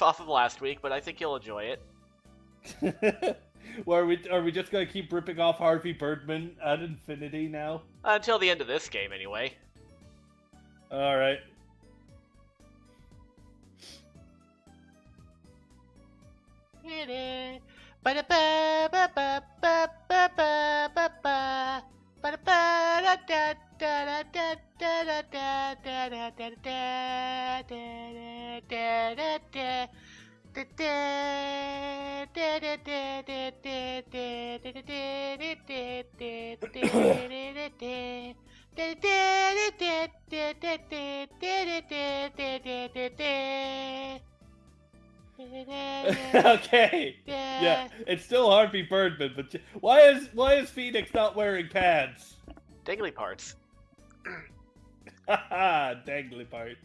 off of last week, but I think you'll enjoy it. Well, are we just gonna keep ripping off Harvey Birdman ad infinity now? Until the end of this game, anyway. All right. Okay. Yeah, it's still Harvey Birdman, but why is Phoenix not wearing pants? Dangly parts. Haha, dangly parts.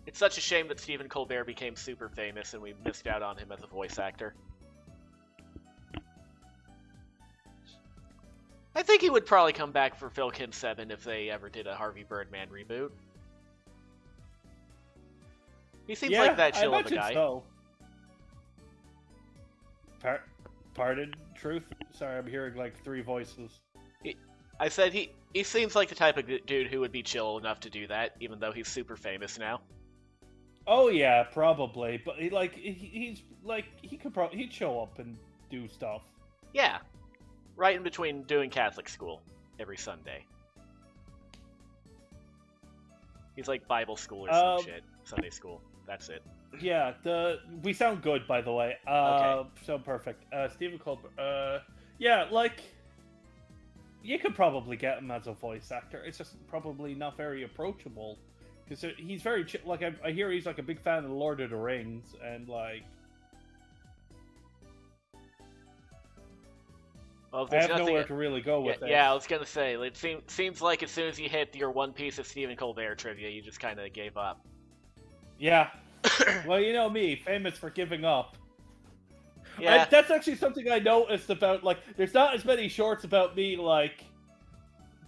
It's such a shame that Stephen Colbert became super famous and we missed out on him as a voice actor. I think he would probably come back for Philkin 7 if they ever did a Harvey Birdman reboot. He seems like that chill of a guy. So. Pardon? Truth? Sorry, I'm hearing like 3 voices. I said he seems like the type of dude who would be chill enough to do that, even though he's super famous now. Oh yeah, probably. But he'd show up and do stuff. Yeah, right in between doing Catholic school every Sunday. He's like Bible school or some shit. Sunday school. That's it. Yeah, we sound good, by the way. Okay. So perfect. Stephen Colbert. Yeah, like you could probably get him as a voice actor. It's just probably not very approachable because he's very like I hear he's like a big fan of Lord of the Rings and like. Well, I have nowhere to really go with it. Yeah, I was gonna say it seems like as soon as you hit your one piece of Stephen Colbert trivia, you just kind of gave up. Yeah. Well, you know me, famous for giving up. Yeah. That's actually something I noticed about, like, there's not as many shorts about me, like,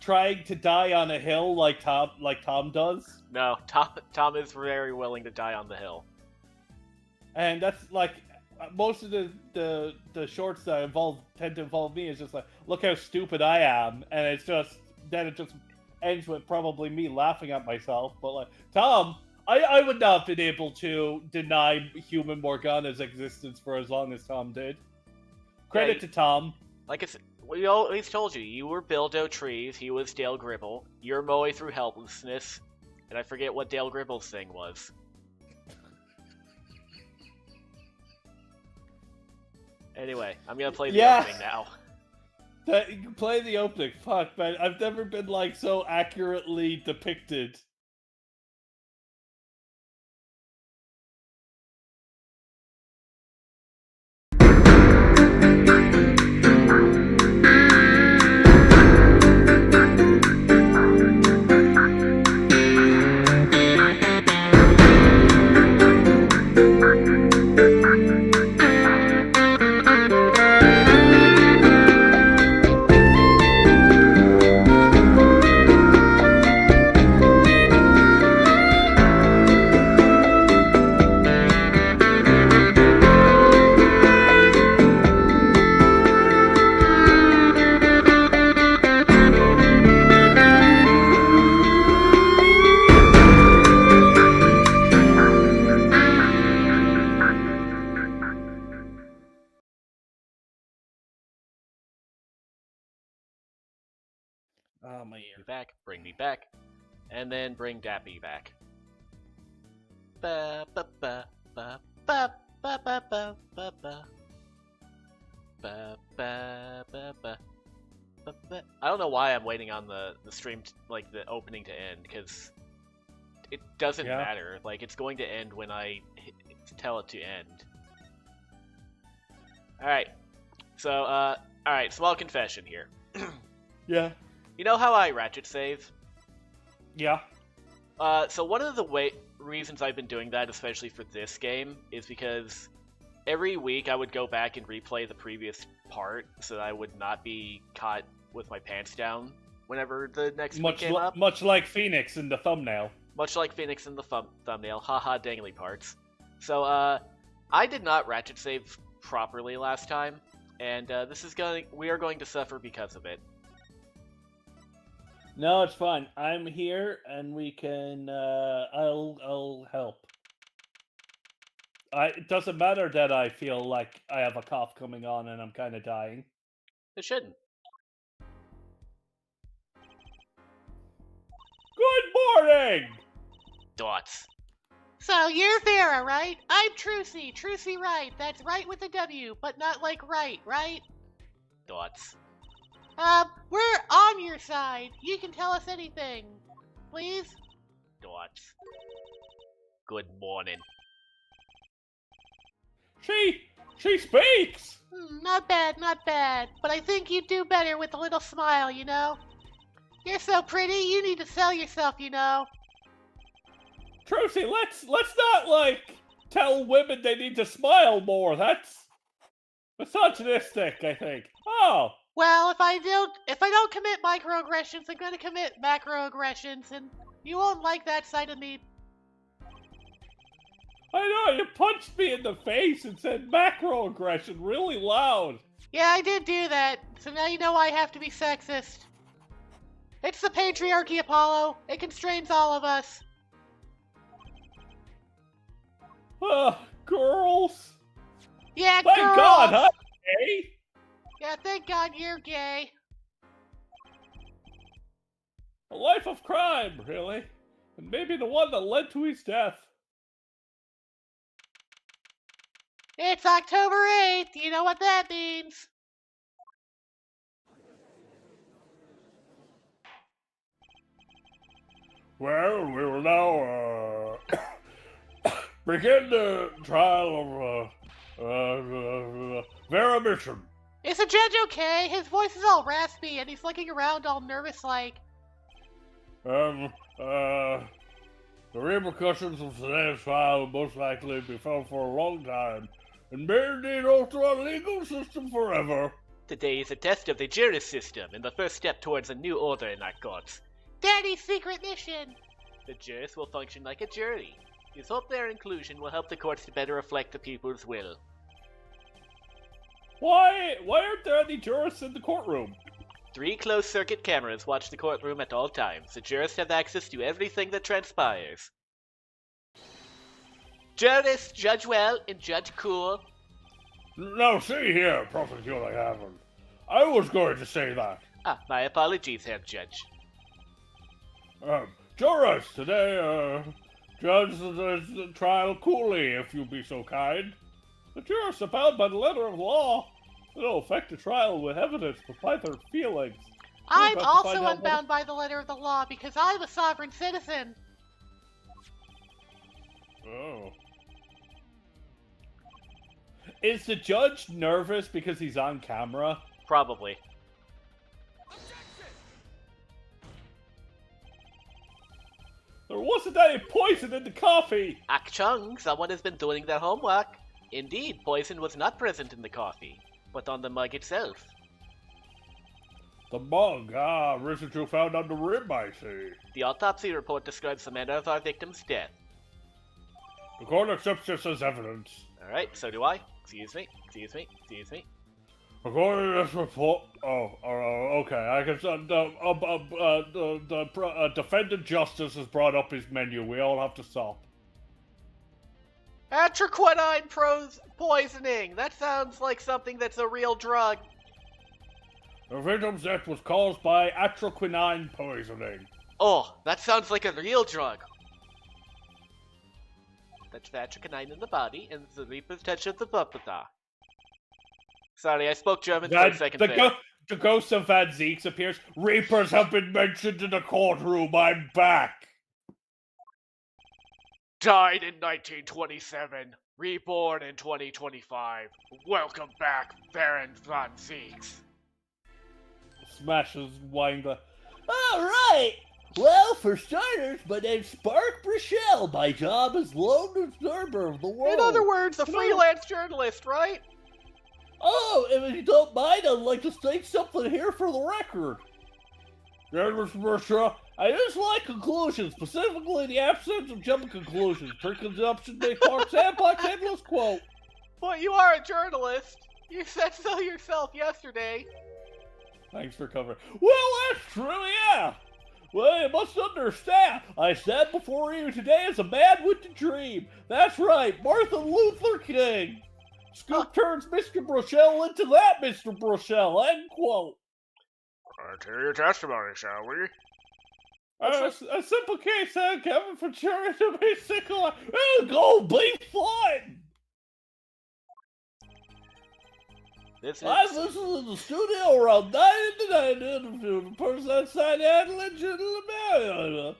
trying to die on a hill like Tom does. No, Tom is very willing to die on the hill. And that's, like, most of the shorts that tend to involve me is just like, look how stupid I am, and it's just, then it just ends with probably me laughing at myself, but like, Tom... I would not have been able to deny human Morgana's existence for as long as Tom did. Credit to Tom. Like we always told you, you were Bildo Trees, he was Dale Gribble, you're Moe through helplessness, and I forget what Dale Gribble's thing was. Anyway, I'm gonna play the opening now. You can play the opening. Fuck, man. I've never been, like, so accurately depicted. Oh my ear. Bring me back, and then bring Dappy back. Ba ba ba ba ba ba ba ba ba ba ba ba ba ba. I don't know why I'm waiting on the stream, like the opening to end, because it doesn't matter. Like, it's going to end when I tell it to end. Alright. So, alright, small confession here. Yeah. You know how I ratchet save? Yeah. So one of the reasons I've been doing that, especially for this game, is because every week I would go back and replay the previous part so that I would not be caught with my pants down whenever the next week came up. Much like Phoenix in the thumbnail. much like Phoenix in the thumbnail, haha dangly parts. So, I did not ratchet save properly last time, and we are going to suffer because of it. No, it's fine. I'm here, and we can. I'll help. It doesn't matter that I feel like I have a cough coming on and I'm kind of dying. It shouldn't. Good morning! Dots. So you're Vera, right? I'm Trucy. Trucy Wright. That's right with a W, but not like right, right? Dots. We're on your side. You can tell us anything. Please? Dots. Good morning. She speaks! Not bad, not bad. But I think you'd do better with a little smile, you know? You're so pretty, you need to sell yourself, you know? Trucy, let's not, like, tell women they need to smile more. That's misogynistic, I think. Oh! Well, if I don't commit microaggressions, I'm gonna commit macroaggressions, and you won't like that side of me. I know, you punched me in the face and said macroaggression really loud. Yeah, I did do that, so now you know why I have to be sexist. It's the patriarchy, Apollo. It constrains all of us. Girls. Yeah, Thank girls. God, huh? Hey? Yeah, thank God you're gay. A life of crime, really. And maybe the one that led to his death. It's October 8th. You know what that means. Well, we will now begin the trial of Vera Mission. Is the judge okay? His voice is all raspy and he's looking around all nervous like. The repercussions of today's trial will most likely be felt for a long time, and may indeed alter our legal system forever. Today is a test of the juris system and the first step towards a new order in our courts. Daddy's secret mission! The jurors will function like a jury. We hope their inclusion will help the courts to better reflect the people's will. Why aren't there any jurists in the courtroom? 3 closed-circuit cameras watch the courtroom at all times. The jurists have access to everything that transpires. Jurists judge well and judge cool. Now see here, Prosecutor Haven. I was going to say that. My apologies, Herr Judge. Jurors, today, judge the trial coolly, if you be so kind. The jurors are bound by the letter of law. They don't affect the trial with evidence, but by their feelings. I'm also unbound by the letter of the law because I'm a sovereign citizen. Oh. Is the judge nervous because he's on camera? Probably. There wasn't any poison in the coffee! Ak Chung, someone has been doing their homework. Indeed, poison was not present in the coffee, but on the mug itself. The mug, residue found on the rim, I see. The autopsy report describes the manner of our victim's death. The court accepts this as evidence. Alright, so do I. Excuse me. According to this report, okay. I can. The defendant justice has brought up his menu. We all have to stop. Atroquinine poisoning. That sounds like something that's a real drug. The victim's death was caused by atroquinine poisoning. Oh, that sounds like a real drug. Touch the atroquinine in the body, and the Reaper's touch of the bupata. Sorry, I spoke German for a second there. The ghost of Van Zeeks appears. Reapers have been mentioned in the courtroom. I'm back. Died in 1927. Reborn in 2025. Welcome back, Baron Van Zeeks. Smashes wine glass. All right. Well, for starters, my name's Spark Brichelle. My job is lone observer of the world. In other words, a freelance journalist, right? Oh, if you don't mind, I'd like to state something here for the record. Mr. Brichelle, I dislike conclusions, specifically the absence of jumping conclusions. Preconception makes Mark Sandbox endless quote. But you are a journalist. You said so yourself yesterday. Thanks for covering. Well, that's true, yeah. Well, you must understand, I stand before you today as a man with a dream. That's right, Martin Luther King. Scoop turns Mr. Brochelle into that Mr. Brochelle, end quote. To your testimony, shall we? A simple case, Kevin, for jury to be sick of. Go be fun! I listened in the studio around 9 to 9 interview the person outside Adelaide General.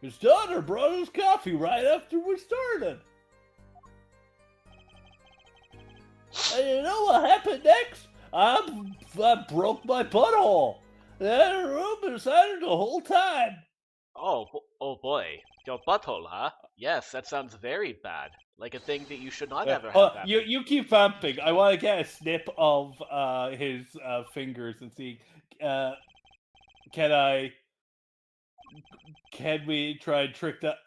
His daughter brought us coffee right after we started. And you know what happened next? I broke my butthole. They had a room inside it the whole time. Oh boy. Your butthole, huh? Yes, that sounds very bad. Like a thing that you should not ever have happen. You keep vamping. I want to get a snip of his fingers and see. Can we try and trick that?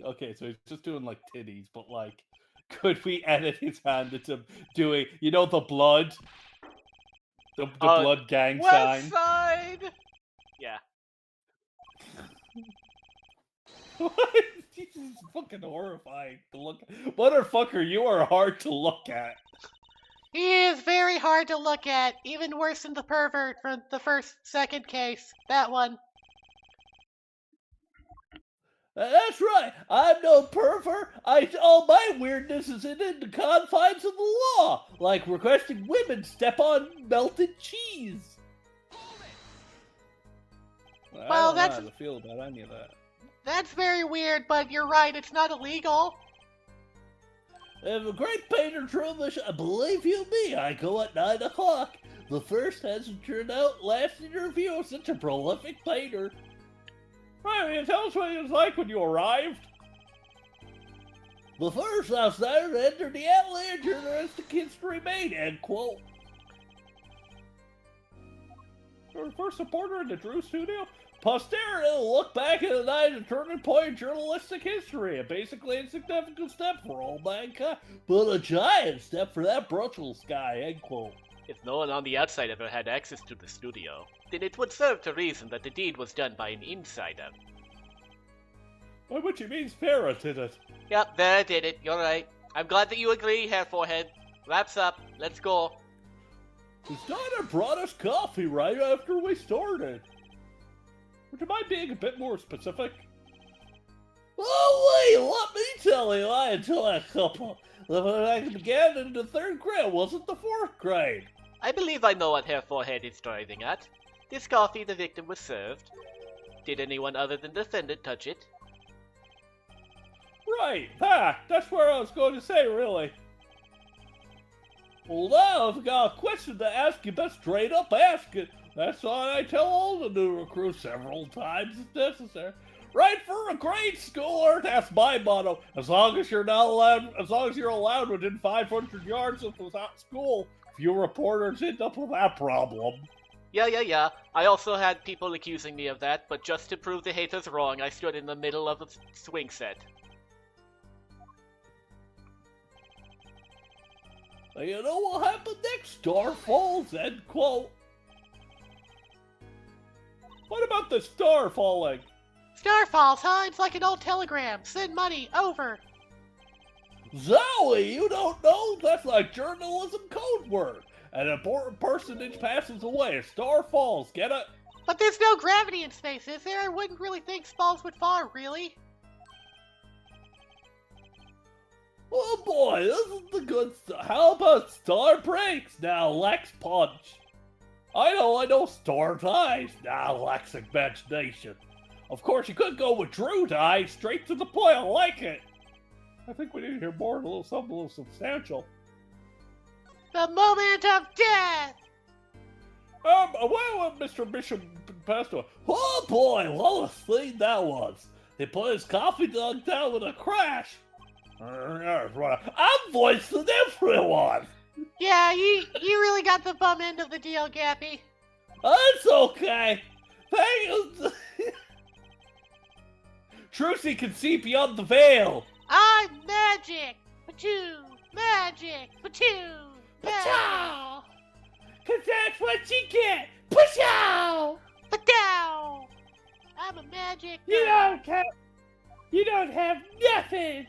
Okay, so he's just doing like titties, but like, could we edit his hand into doing, the blood? The blood gang West sign. Side! Yeah. This is fucking horrifying to look at. Motherfucker, you are hard to look at. He is very hard to look at, even worse than the pervert from the second case. That one. That's right. I'm no pervert. All my weirdness is in the confines of the law, like requesting women step on melted cheese. Well, I don't that's- know how to feel about any of that. That's very weird, but you're right, it's not illegal. If a great painter drew this, believe you me, I go at 9 o'clock. The first hasn't turned out last interview of such a prolific painter. Right, tell us what it was like when you arrived. The first outsider to enter the Adelaide journalistic history made, end quote. You're the first supporter in the Drew studio? Posterity will look back at a night of turning point in journalistic history, a basically insignificant step for all mankind, but a giant step for that Brussels guy, end quote. If no one on the outside ever had access to the studio, then it would serve to reason that the deed was done by an insider. By which he means Farrah did it. Yep, there I did it, you're right. I'm glad that you agree, Hair Forehead. Wraps up, let's go. His daughter brought us coffee right after we started. Would you mind being a bit more specific? Oh, wait, let me tell you, I until a couple. When I began in the 3rd grade, wasn't the 4th grade. I believe I know what Hair Forehead is driving at. This coffee the victim was served. Did anyone other than the defendant touch it? Right, that's where I was going to say, really. Well, now I've got a question to ask you, best straight up ask it. That's why I tell all the new recruits several times if necessary. Right for a grade schooler, that's my motto. As long as you're allowed within 500 yards of the school, few reporters end up with that problem. Yeah. I also had people accusing me of that, but just to prove the haters wrong, I stood in the middle of the swing set. You know what happened next? Star falls, end quote. What about the star falling? Star falls, huh? It's like an old telegram. Send money, over. Zoe, you don't know? That's like journalism code word. An important personage passes away. A star falls. Get it? But there's no gravity in space, is there? I wouldn't really think balls would fall, really. Oh boy, this is the good stuff. How about star breaks? Now, Lex punch. I know, star ties. Now, Lex imagination. Of course, you could go with Drew die, straight to the point. I like it. I think we need to hear more, a little something, a little substantial. The moment of death! Well, Mr. Bishop passed away. Oh boy, what a thing that was. He put his coffee dog down with a crash. I'm voicing everyone. Yeah, you really got the bum end of the deal, Gappy. It's okay. Thank you. Trucy can see beyond the veil. I'm magic. Pachoo. Magic. Pachoo. Pachow! Cause that's what you get. Pachow! Pachow. I'm a magic. You don't have nothing.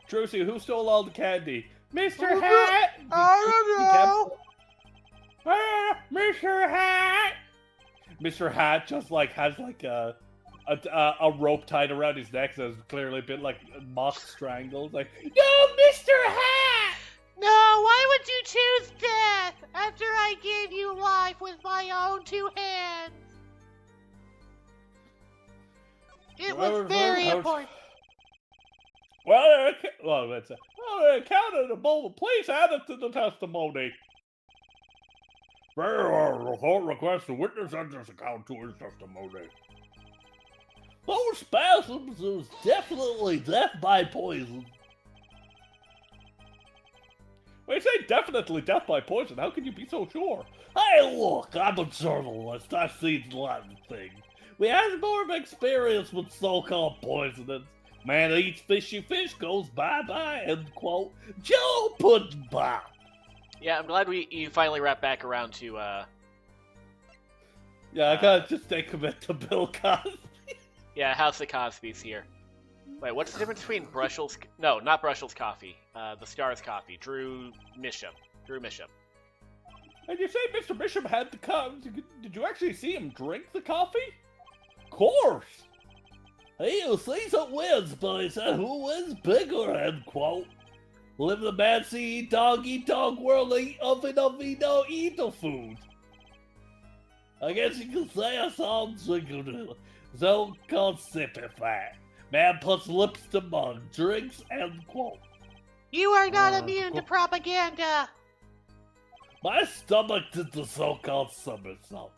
Trucy, who stole all the candy? Mr. Hat. I don't know. Mr. Hat. Mr. Hat just like has like a rope tied around his neck that's clearly been like mock strangled. Like, no, Mr. Hat. No, why would you choose death after I gave you life with my own 2 hands? It was very important. Well, that's accountable. Please add it to the testimony. The court requests the witness add this account to his testimony. Those spasms was definitely death by poison. When you say definitely death by poison, how can you be so sure? Hey, look, I'm a journalist. I've seen a lot of things. We have more of experience with so-called poisonings. Man eats fishy fish, goes bye-bye, end quote. Joe Puddin' Pop. Yeah, I'm glad you finally wrapped back around to, Yeah, I gotta just stay commit to Bill Cosby. yeah, House of Cosby's here. Wait, what's the difference between Brussels... No, not Brussels coffee. The Stars coffee. Drew Misham. And you say Mr. Bishop had the coffee. Did you actually see him drink the coffee? Of course. He'll see some wins, but he said who wins bigger, end quote. Live the man see eat dog world, eat oven, no eat the food. I guess you can say I saw him drinking so-called sipping fat. Man puts lips to mud, drinks, end quote. You are not immune to propaganda. My stomach did the so-called somersault.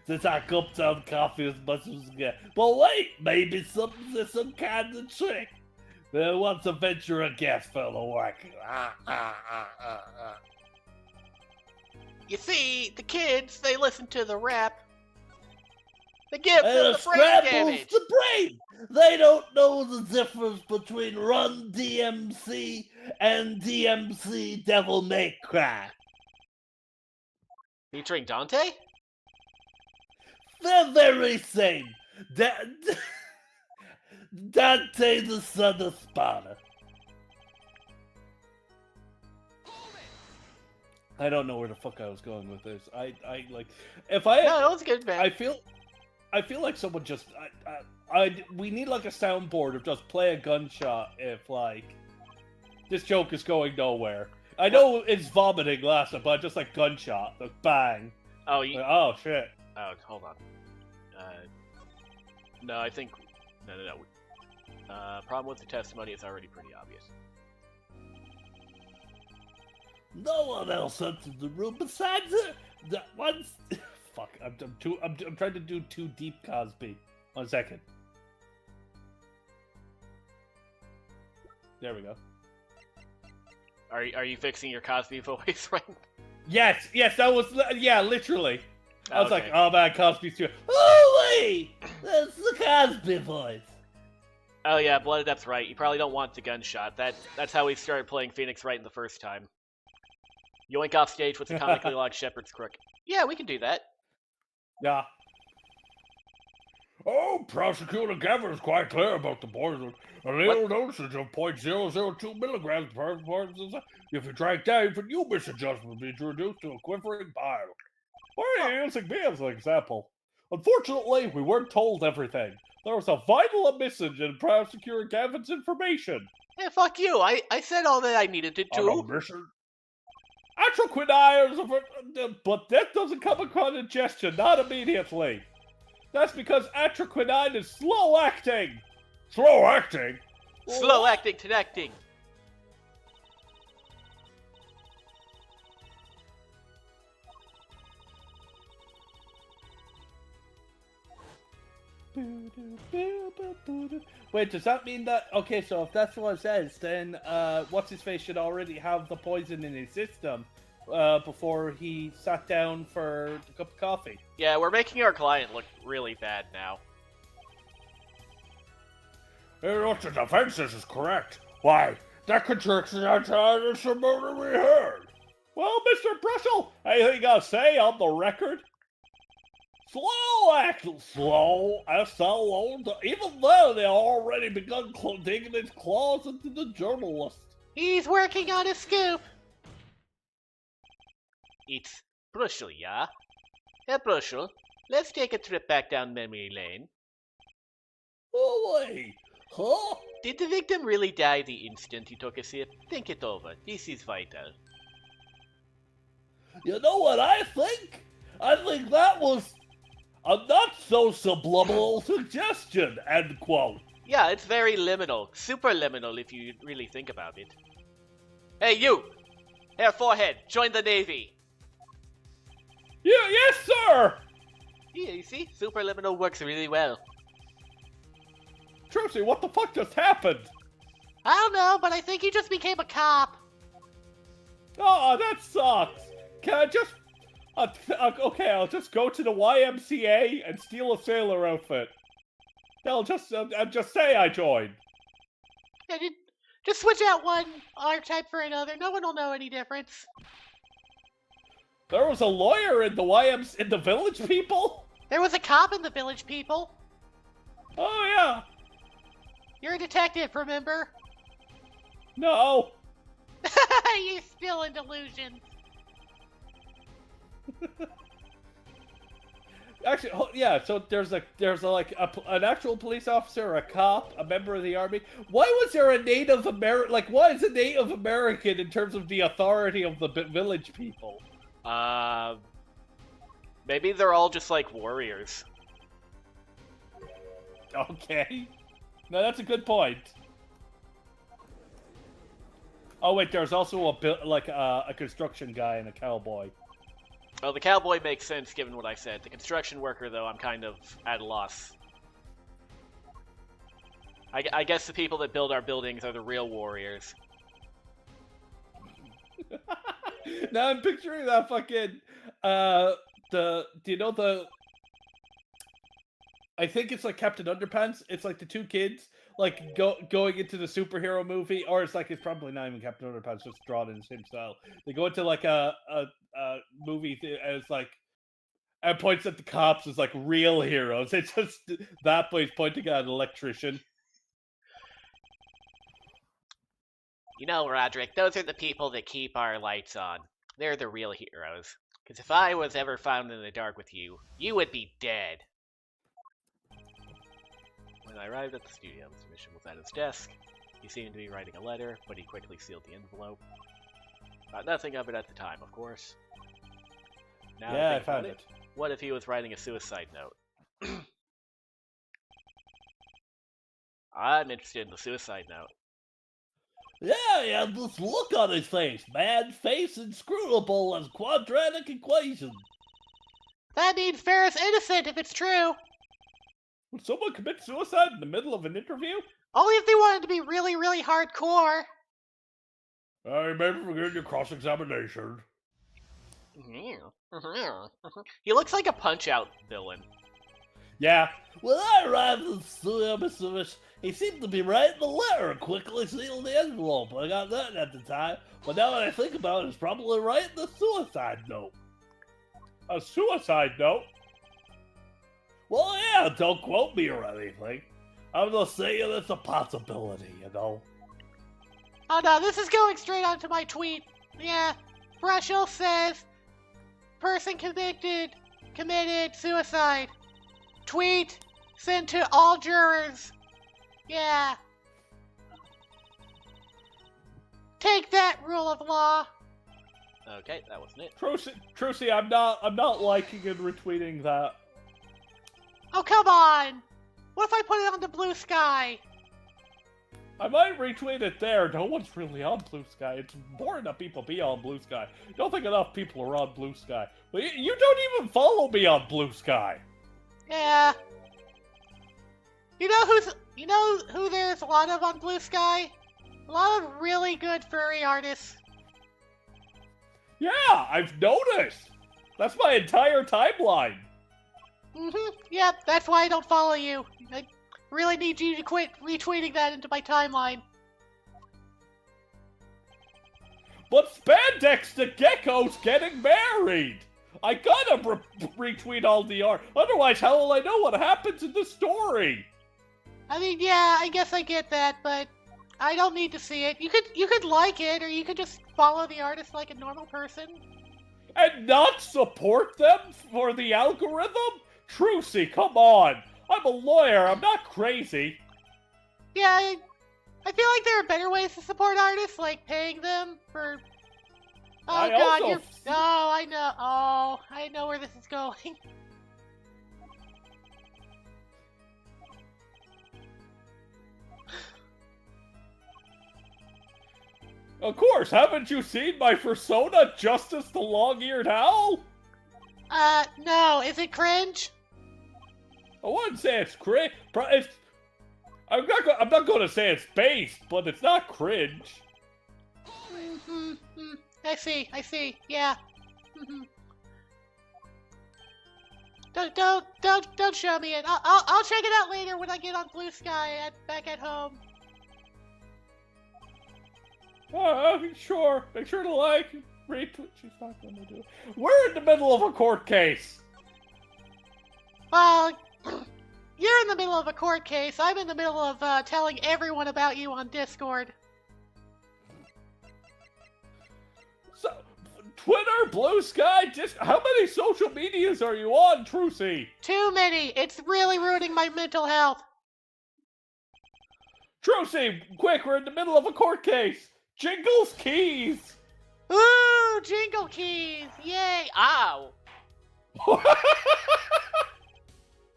Since I cupped down coffee as much as I get. But wait, maybe something's some kind of trick. There wants to venture a guess, fellow working. You see, the kids, they listen to the rap. They give them And the it brain scrambles damage. the brain. They don't know the difference between Run DMC and DMC Devil May Cry. Featuring Dante? The very same. Dante the son of Sparta. I don't know where the fuck I was going with this. I like if I No, that was good, man. I feel like someone just we need like a soundboard of just play a gunshot if like this joke is going nowhere. I know it's vomiting last time, but just like gunshot, like bang. Oh, you... Like, oh shit. Oh, hold on. No, I think... No. Problem with the testimony is already pretty obvious. No one else entered the room besides the once. Fuck, I'm trying to do too deep Cosby. 1 second. There we go. Are you fixing your Cosby voice right? Yes, that was literally. I was like, Okay. oh man, Cosby's too. Oh wait, that's the Cosby voice. Oh yeah, Blood Adept's right. You probably don't want the gunshot. That's how we started playing Phoenix Wright in the first time. Yoink off stage with the comically locked shepherd's crook. Yeah, we can do that. Yeah. Oh, Prosecutor Gavin is quite clear about the poison. A little dosage of 0.002 milligrams per poison. If you drank that, even you misadjustment would be introduced to a quivering pile. Why are you using me as an example? Unfortunately, we weren't told everything. There was a vital omission in Prosecutor Gavin's information. Yeah, fuck you. I said all that I needed to do. Omission? Atroquinine but that doesn't come upon ingestion, not immediately. That's because atroquinine is slow acting. Slow acting? Slow acting, connecting. Wait, does that mean that... Okay, so if that's what it says, then what's-his-face should already have the poison in his system, before he sat down for a cup of coffee. Yeah, we're making our client look really bad now. Your defense is correct. Why, that contradiction outside is the murder we heard. Well, Mr. Brushel, anything you gotta say on the record? Slow, S-L-O, even though they already begun digging its claws into the journalist. He's working on a scoop. It's Brushel, yeah? Hey, Brushel, let's take a trip back down memory lane. Oh, wait, huh? Did the victim really die the instant he took a sip? Think it over. This is vital. You know what I think? I think that was a not-so-subliminal suggestion, end quote. Yeah, it's very liminal. Super liminal if you really think about it. Hey, you! Hair forehead, join the Navy! Yeah, yes, sir! Yeah, you see? Super liminal works really well. Trucy, what the fuck just happened? I don't know, but I think he just became a cop. Oh, that sucks. Can I just... okay, I'll just go to the YMCA and steal a sailor outfit. I'll just say I joined. Yeah, just switch out one archetype for another. No one will know any difference. There was a lawyer in the Village People? There was a cop in the Village People. Oh, yeah. You're a detective, remember? No. You're still in delusion. Actually, yeah. So there's an actual police officer, a cop, a member of the army. Why was there a Native American? Like, why is a Native American in terms of the authority of the Village People? Maybe they're all just like warriors. Okay. No, that's a good point. Oh wait, there's also a construction guy and a cowboy. Oh, the cowboy makes sense given what I said. The construction worker, though, I'm kind of at a loss. I guess the people that build our buildings are the real warriors. Now I'm picturing that fucking do you know the? I think it's like Captain Underpants. It's like the two kids like going into the superhero movie, or it's probably not even Captain Underpants, just drawn in the same style. They go into like a movie and it's like, and points at the cops as like real heroes. It's just that place pointing at an electrician. You know, Roderick, those are the people that keep our lights on. They're the real heroes. Because if I was ever found in the dark with you, you would be dead. When I arrived at the studio, Mr. Mission was at his desk. He seemed to be writing a letter, but he quickly sealed the envelope. Thought nothing of it at the time, of course. Now Yeah, I think about found it. What if he was writing a suicide note? I'm interested in the suicide note. Yeah, he had this look on his face, man. Face inscrutable as quadratic equation. That means Farrah's innocent if it's true. Would someone commit suicide in the middle of an interview? Only if they wanted to be really, really hardcore. I remember forgetting your cross-examination. He looks like a Punch-Out villain. Yeah. When I arrived at the studio, Mr. Fish, he seemed to be writing the letter and quickly sealed the envelope. I got that at the time, but now that I think about it, he's probably writing the suicide note. A suicide note? Well, yeah, don't quote me or anything. I'm just saying it's a possibility, you know? Oh no, this is going straight onto my tweet. Yeah, Brushel says, person committed suicide. Tweet sent to all jurors. Yeah. Take that, rule of law. Okay, that wasn't it. Trucy, I'm not liking and retweeting that. Oh, come on. What if I put it on the Blue Sky? I might retweet it there. No one's really on Blue Sky. It's boring that people be on Blue Sky. I don't think enough people are on Blue Sky. But you don't even follow me on Blue Sky. Yeah. You know who there's a lot of on Blue Sky? A lot of really good furry artists. Yeah, I've noticed. That's my entire timeline. Yep, that's why I don't follow you. I really need you to quit retweeting that into my timeline. But Spandex the Gecko's getting married. I gotta retweet all the art. Otherwise, how will I know what happens in the story? I mean, yeah, I guess I get that, but I don't need to see it. You could like it, or you could just follow the artist like a normal person. And not support them for the algorithm? Trucy, come on. I'm a lawyer. I'm not crazy. Yeah, I feel like there are better ways to support artists, like paying them for... Oh I god, also... you're... Oh, I know. Oh, I know where this is going. Of course, haven't you seen my persona, Justice the Long-Eared Owl? No. Is it cringe? I wouldn't say it's cringe. I'm not going to say it's based, but it's not cringe. I see. Yeah. Don't show me it. I'll check it out later when I get on Blue Sky back at home. Sure. Make sure to like, retweet. She's not going to do it. We're in the middle of a court case. Well, you're in the middle of a court case. I'm in the middle of telling everyone about you on Discord. So, Twitter, Blue Sky, how many social medias are you on, Trucy? Too many. It's really ruining my mental health. Trucy, quick, we're in the middle of a court case. Jingles keys. Ooh, jingle keys. Yay. Ow.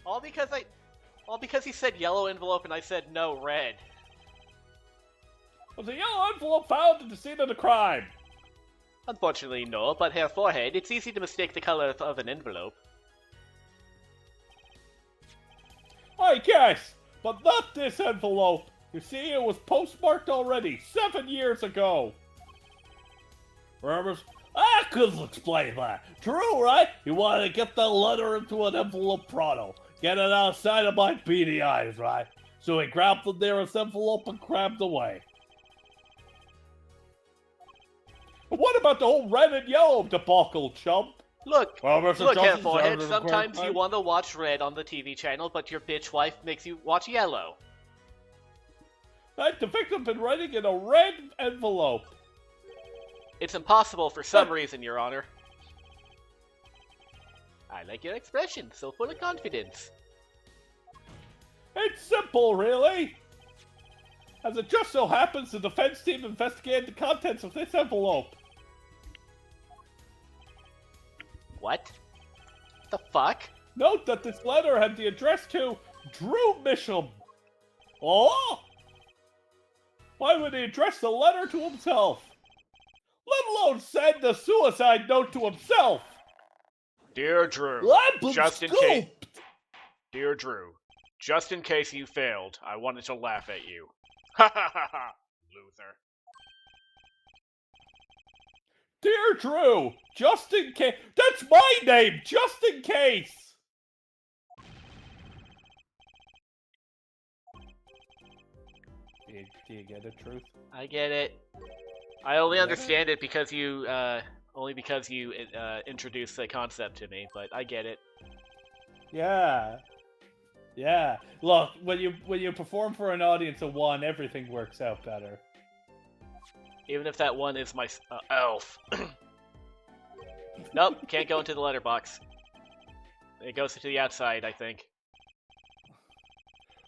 All because he said yellow envelope and I said no, red. Was a yellow envelope found at the scene of the crime? Unfortunately, no, but her forehead, it's easy to mistake the color of an envelope. I guess, but not this envelope. You see, it was postmarked already 7 years ago. Remember? I could explain that. True, right? You wanted to get the letter into an envelope pronto. Get it outside of my beady eyes, right? So he grabbed the nearest envelope and grabbed away. What about the whole red and yellow debacle, chump? Look, Mr. look, Johnson, hair forehead, Senator sometimes McCoy. you want to watch red on the TV channel, but your bitch wife makes you watch yellow. The victim been writing in a red envelope. It's impossible for some reason, Your Honor. I like your expression, so full of confidence. It's simple, really. As it just so happens, the defense team investigated the contents of this envelope. What? The fuck? Note that this letter had the address to Drew Misham. Oh? Why would he address the letter to himself? Let alone send a suicide note to himself. Dear Drew, just in case... Dear Drew, just in case you failed, I wanted to laugh at you. Ha ha ha ha, loser. Dear Drew, just in case... That's my name, just in case! Do you get it, Truth? I get it. I only understand it because you, introduced the concept to me, but I get it. Yeah. Yeah. Look, when you perform for an audience of one, everything works out better. Even if that one is my elf. Nope, can't go into the letterbox. It goes to the outside, I think.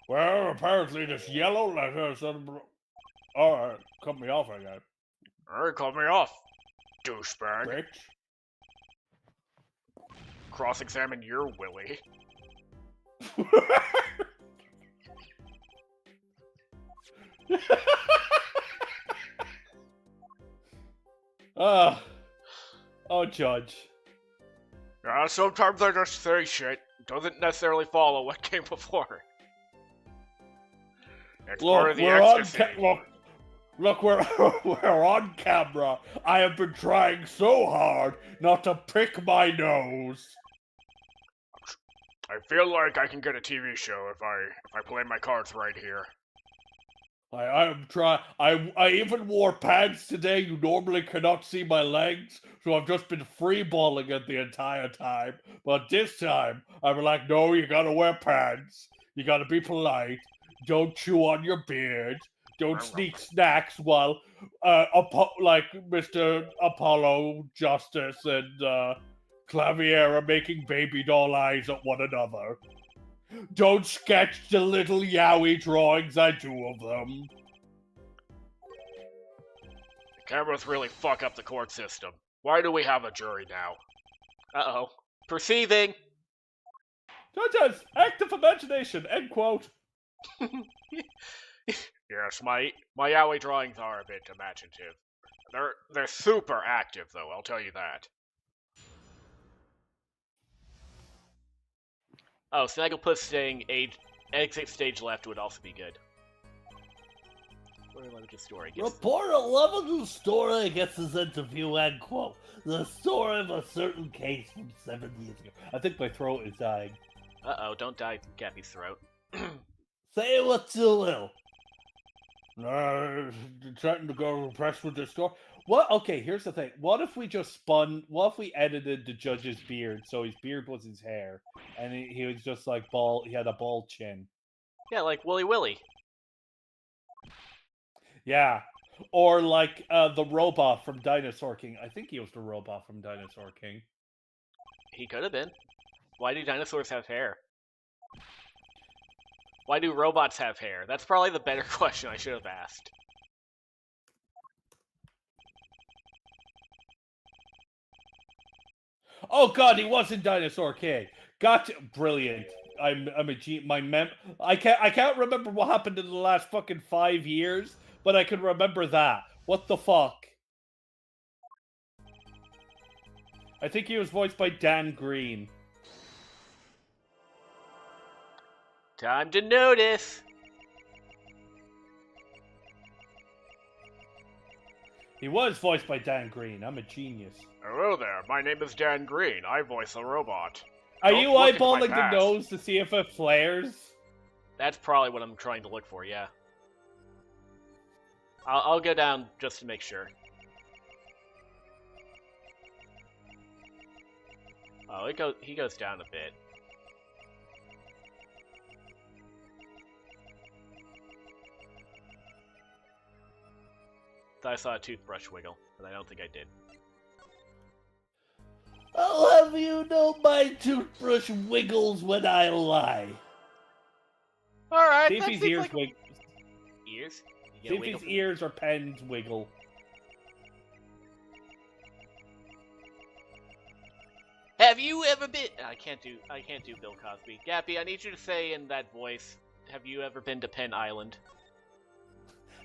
Well, apparently this yellow letter is... Alright, cut me off again. Alright, cut me off, douchebag. Bitch. Cross-examine your Willy. Oh, Judge. Sometimes I just say shit. Doesn't necessarily follow what came before. It's part of the ecstasy. Look, we're, we're on camera. I have been trying so hard not to prick my nose. I feel like I can get a TV show if I play my cards right here. I'm trying. I even wore pants today. You normally cannot see my legs, so I've just been freeballing it the entire time. But this time, I'm like, no, you gotta wear pants. You gotta be polite. Don't chew on your beard. Don't sneak snacks while, like Mr. Apollo, Justice, and Clavier are making baby doll eyes at one another. Don't sketch the little yaoi drawings I do of them. The cameras really fuck up the court system. Why do we have a jury now? Uh-oh. Perceiving! Judges, active imagination, end quote. Yes, my yaoi drawings are a bit imaginative. They're super active, though, I'll tell you that. Oh, Snagglepuss saying exit stage left would also be good. Story. Report 11 story gets his interview, end quote. The story of a certain case from 7 years ago. I think my throat is dying. Uh-oh, don't die from Gappy's throat. Say what you will. Trying to go press with this story. What? Okay, here's the thing. What if we just what if we edited the judge's beard so his beard was his hair, and he was just like bald? He had a bald chin. Yeah, like Wooly Willy. Yeah, or like the robot from Dinosaur King. I think he was the robot from Dinosaur King. He could have been. Why do dinosaurs have hair? Why do robots have hair? That's probably the better question I should have asked. Oh God, he was in Dinosaur King. Gotcha, brilliant. I can't remember what happened in the last fucking 5 years, but I can remember that. What the fuck? I think he was voiced by Dan Green. Time to notice. He was voiced by Dan Green. I'm a genius. Hello there, my name is Dan Green. I voice a robot. Are Don't you look into my eyeballing the past. nose to see if it flares? That's probably what I'm trying to look for, yeah. I'll go down just to make sure. Oh, he goes down a bit. Thought I saw a toothbrush wiggle, but I don't think I did. I'll have you know my toothbrush wiggles when I lie. Alright, See if that his seems ears like... wiggle. Ears? You See get a if wiggle his ears or pens wiggle. Have you ever been? I can't do Bill Cosby. Gappy, I need you to say in that voice. Have you ever been to Penn Island?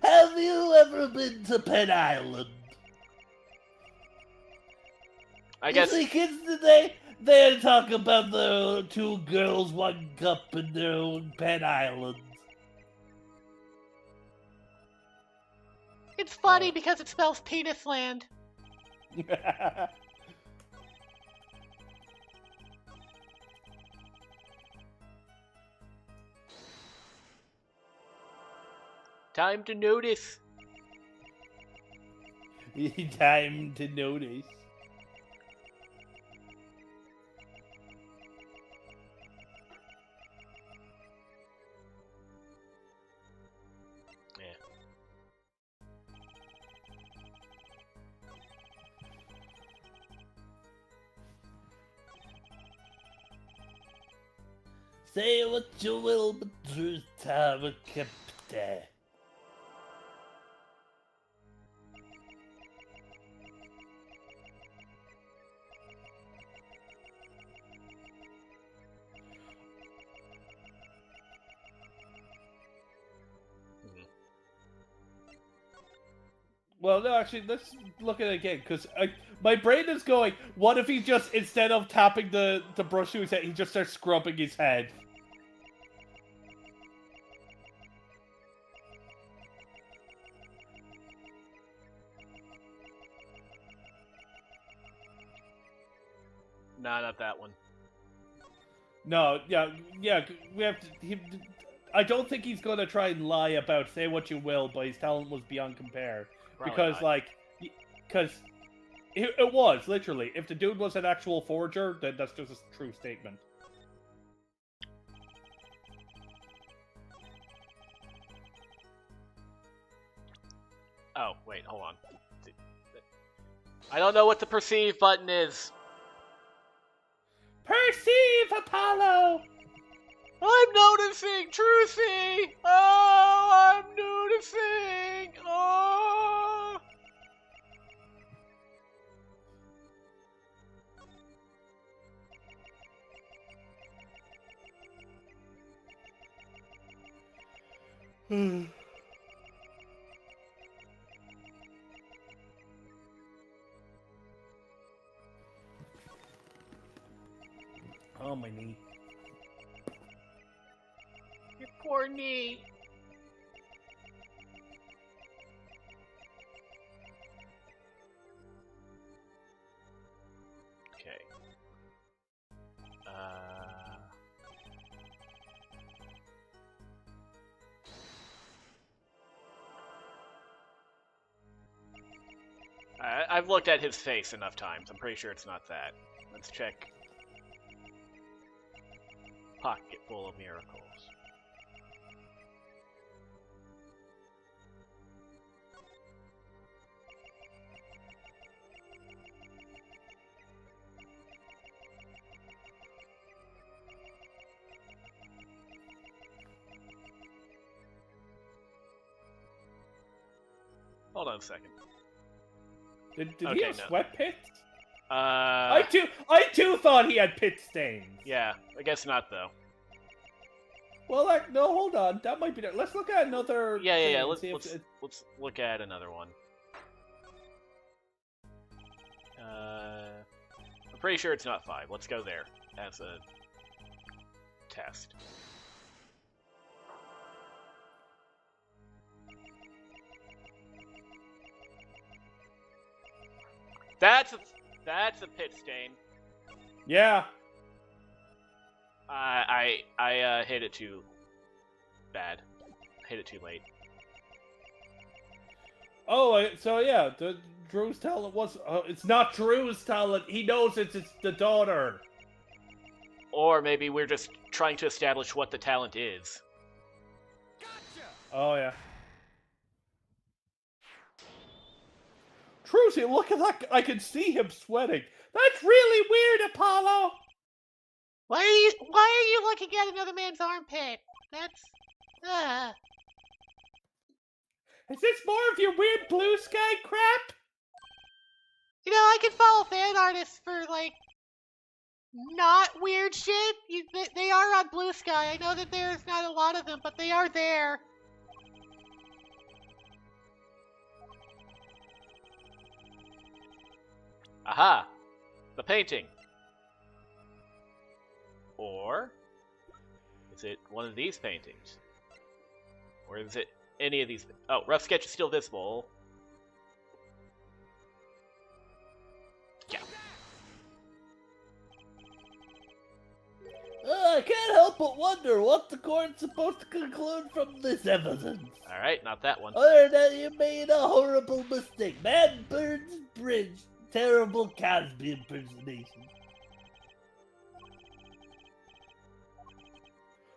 Have you ever been to Penn Island? I guess. You see, kids today, they talk about the 2 girls, 1 cup in their own Penn Island. It's funny because it spells penis land. Time to notice. Time to notice. Yeah. Say what you will, but truth have kept there. Well, no, actually, let's look at it again, because my brain is going, what if he just, instead of tapping the brush to his head, he just starts scrubbing his head? Nah, not that one. No, yeah, we have to. I don't think he's gonna try and lie about say what you will, but his talent was beyond compare. Probably Because not. because it was literally. If the dude was an actual forger, then that's just a true statement. Oh, wait, hold on. I don't know what the perceive button is. Perceive, Apollo! I'm noticing, Truthy! Oh, I'm noticing! Oh! Oh, my knee. Your poor knee. Okay. I've looked at his face enough times. I'm pretty sure it's not that. Let's check. Pocket full of miracles. Hold on a second. Did Okay, he have no. sweat pits? I I too thought he had pit stains. Yeah, I guess not though. Well, no, hold on. That might be. Let's look at another. Yeah. thing and Let's see if let's look at another one. I'm pretty sure it's not 5. Let's go there as a test. That's a pit stain. Yeah. I hit it too bad. Hit it too late. Oh, so yeah, Drew's talent was. It's not Drew's talent. He knows it's the daughter. Or maybe we're just trying to establish what the talent is. Oh yeah. Trucy, look at that! I can see him sweating. That's really weird, Apollo. Why are you looking at another man's armpit? That's Is this more of your weird blue sky crap? You know, I can follow fan artists for like not weird shit. They are on Blue Sky. I know that there's not a lot of them, but they are there. Aha! The painting. Or is it one of these paintings? Or is it any of these? Oh, rough sketch is still visible. Yeah. I can't help but wonder what the court's supposed to conclude from this evidence. All right, not that one. Other than you made a horrible mistake. Mad Bird's Bridge. Terrible Cosby impersonation.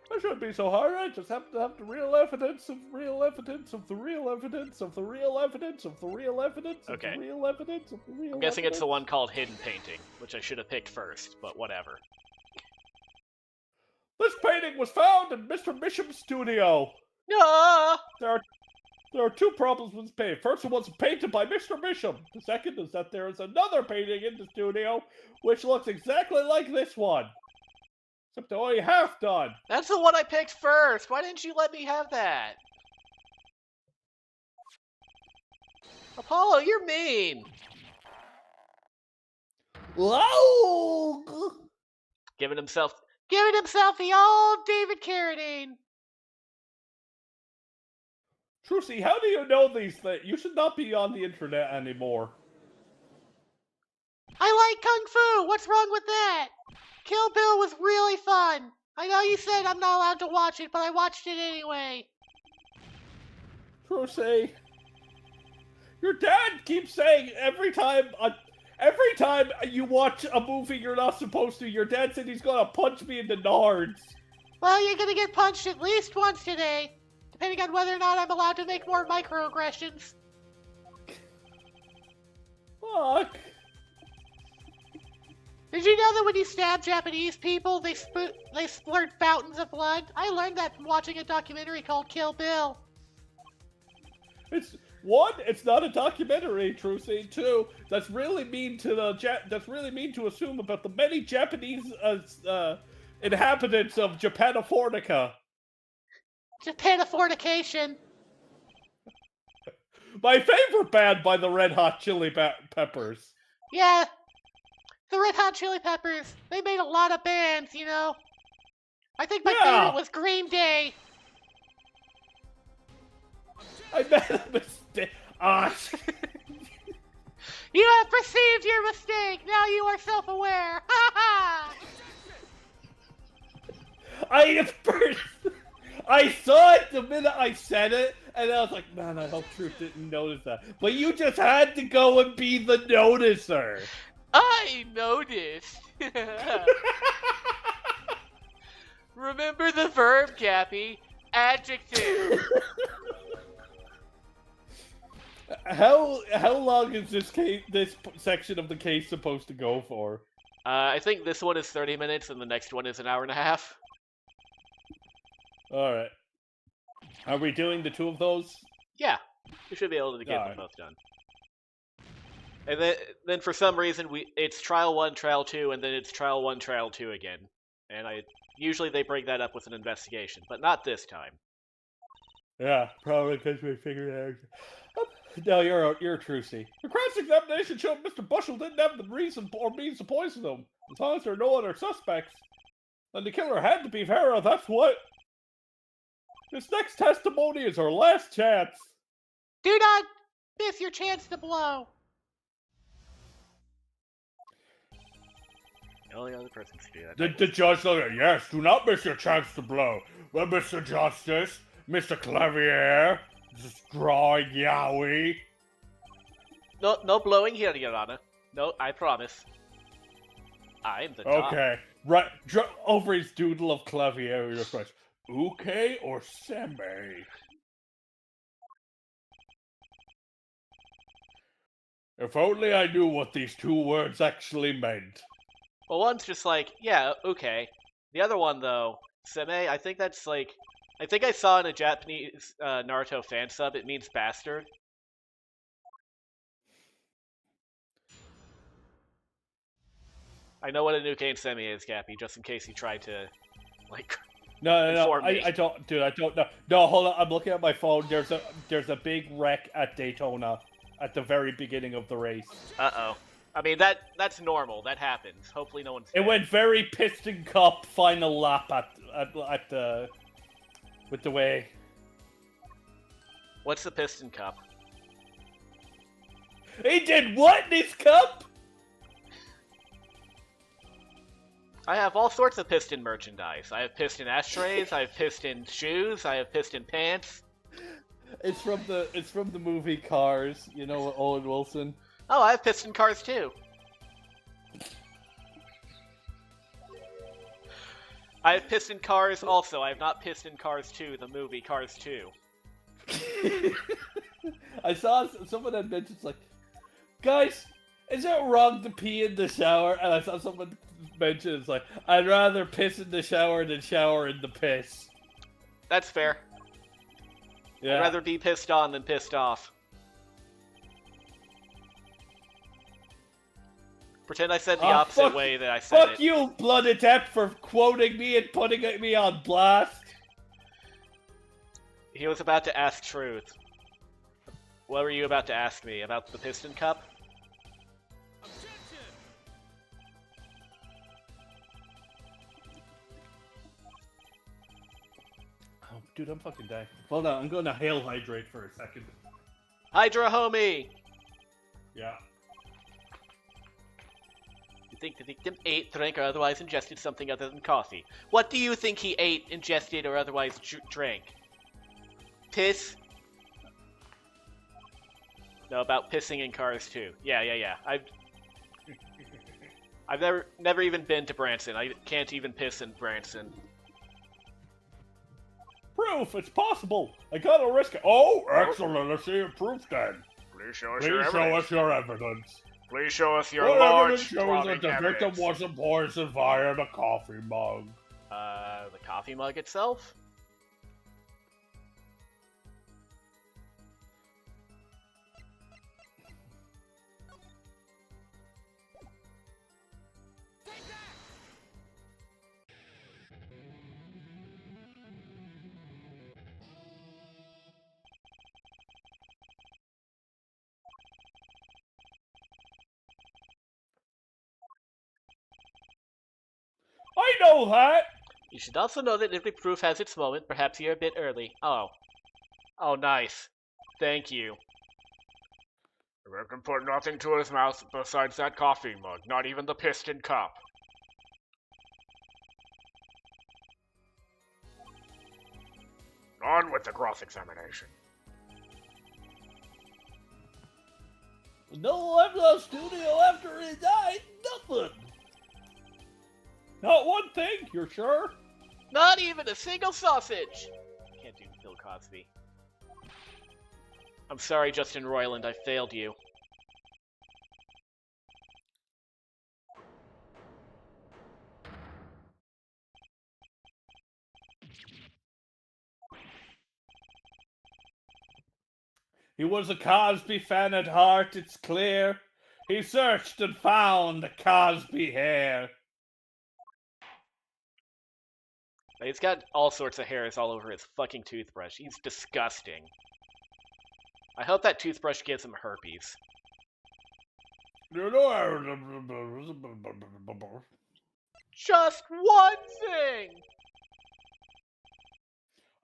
That shouldn't be so hard. I just have to have the real evidence of real evidence of the real evidence of the real evidence of the real evidence of Okay. the real evidence of the real I'm guessing it's the evidence. one called Hidden Painting, which I should have picked first, but whatever. This painting was found in Mr. Misham's studio. No! There are two problems with this painting. First, it wasn't painted by Mr. Misham. The second is that there is another painting in the studio which looks exactly like this one. Except only half done. That's the one I picked first. Why didn't you let me have that? Apollo, you're mean. Wow! Giving himself. Giving himself the old David Carradine. Trucy, how do you know these things? You should not be on the internet anymore. I like Kung Fu! What's wrong with that? Kill Bill was really fun! I know you said I'm not allowed to watch it, but I watched it anyway. Crusade. Your dad keeps saying every time you watch a movie you're not supposed to, your dad said he's gonna punch me in the nards. Well, you're gonna get punched at least once today, depending on whether or not I'm allowed to make more microaggressions. Fuck. Did you know that when you stab Japanese people, they splurt fountains of blood? I learned that from watching a documentary called Kill Bill. It's not a documentary, Trucy. Two, that's really mean to assume about the many Japanese inhabitants of Japanifornica. Japanifornication. My favorite band by the Red Hot Chili Peppers. Yeah, the Red Hot Chili Peppers. They made a lot of bands, you know. I think my favorite was Green Day. I made a mistake. You have perceived your mistake. Now you are self-aware. Ha ha! I saw it the minute I said it, and I was like, man, I hope Truth didn't notice that. But you just had to go and be the noticer. I noticed. Remember the verb, Cappy. Adjective. How long is this section of the case supposed to go for? I think this one is 30 minutes and the next one is an hour and a half. Alright. Are we doing the two of those? Yeah, we should be able to get them both done. And then for some reason it's trial 1, trial 2, and then it's trial 1, trial 2 again. And usually they bring that up with an investigation, but not this time. Yeah, probably because we figured it out. No, you're Trucy. The cross-examination showed Mr. Bushell didn't have the reason or means to poison them. As long as there are no other suspects, then the killer had to be Vera. That's what. This next testimony is our last chance. Do not miss your chance to blow. The only other person to do that. The judge looked at, yes, do not miss your chance to blow. Well, Mr. Justice, Mr. Clavier, Straw Yowie. No blowing here, Your Honor. No, I promise. I'm the top. Okay, right. Over his doodle of Clavier, your question. Uke or Seme? If only I knew what these two words actually meant. Well, one's just like, yeah, okay. The other one, though, Seme, I think that's like... I think I saw in a Japanese Naruto fan sub, it means bastard. I know what a Nuke and Semi is, Cappy, just in case you tried to, like... No, I don't, dude, I don't know. No, hold on, I'm looking at my phone. There's a big wreck at Daytona at the very beginning of the race. Uh-oh. I mean, that's normal. That happens. Hopefully no one's dead. It went very Piston Cup final lap at the... with the way... What's the Piston Cup? He did what in his cup? I have all sorts of piston merchandise. I have piston ashtrays, I have piston shoes, I have piston pants. It's from the movie Cars, you know, Owen Wilson. Oh, I have piston cars too. I have piston cars also. I have not piston Cars 2, the movie Cars 2. I saw someone had mentioned, like, guys, is it wrong to pee in the shower? And I saw someone mention, it's like, I'd rather piss in the shower than shower in the piss. That's fair. Yeah. I'd rather be pissed on than pissed off. Pretend I said the opposite way that I said it. Fuck you, Blood Adept, for quoting me and putting me on blast. He was about to ask truth. What were you about to ask me? About the Piston Cup? Oh, dude, I'm fucking dying. Hold on, I'm gonna hail hydrate for a second. Hydra homie! Yeah. think the victim ate, drank, or otherwise ingested something other than coffee. What do you think he ate, ingested, or otherwise drank? Piss? No, about pissing in cars too. Yeah. I've never even been to Branson. I can't even piss in Branson. Proof, it's possible. I gotta risk it. Oh, excellent. Let's see your proof then. Please show us Please your show evidence. us your evidence. Please show us your What large, evidence shows throbbing that the victim evidence. wasn't poisoned via the coffee mug? The coffee mug itself? I know that! You should also know that every proof has its moment. Perhaps you're a bit early. Oh. Oh, nice. Thank you. The victim put nothing to his mouth besides that coffee mug, not even the piston cup. On with the cross-examination. No left the studio after he died. Nothing. Not one thing, you're sure? Not even a single sausage! Can't do Bill Cosby. I'm sorry, Justin Roiland, I failed you. He was a Cosby fan at heart, it's clear. He searched and found the Cosby hair. He's got all sorts of hairs all over his fucking toothbrush. He's disgusting. I hope that toothbrush gives him herpes. Just one thing!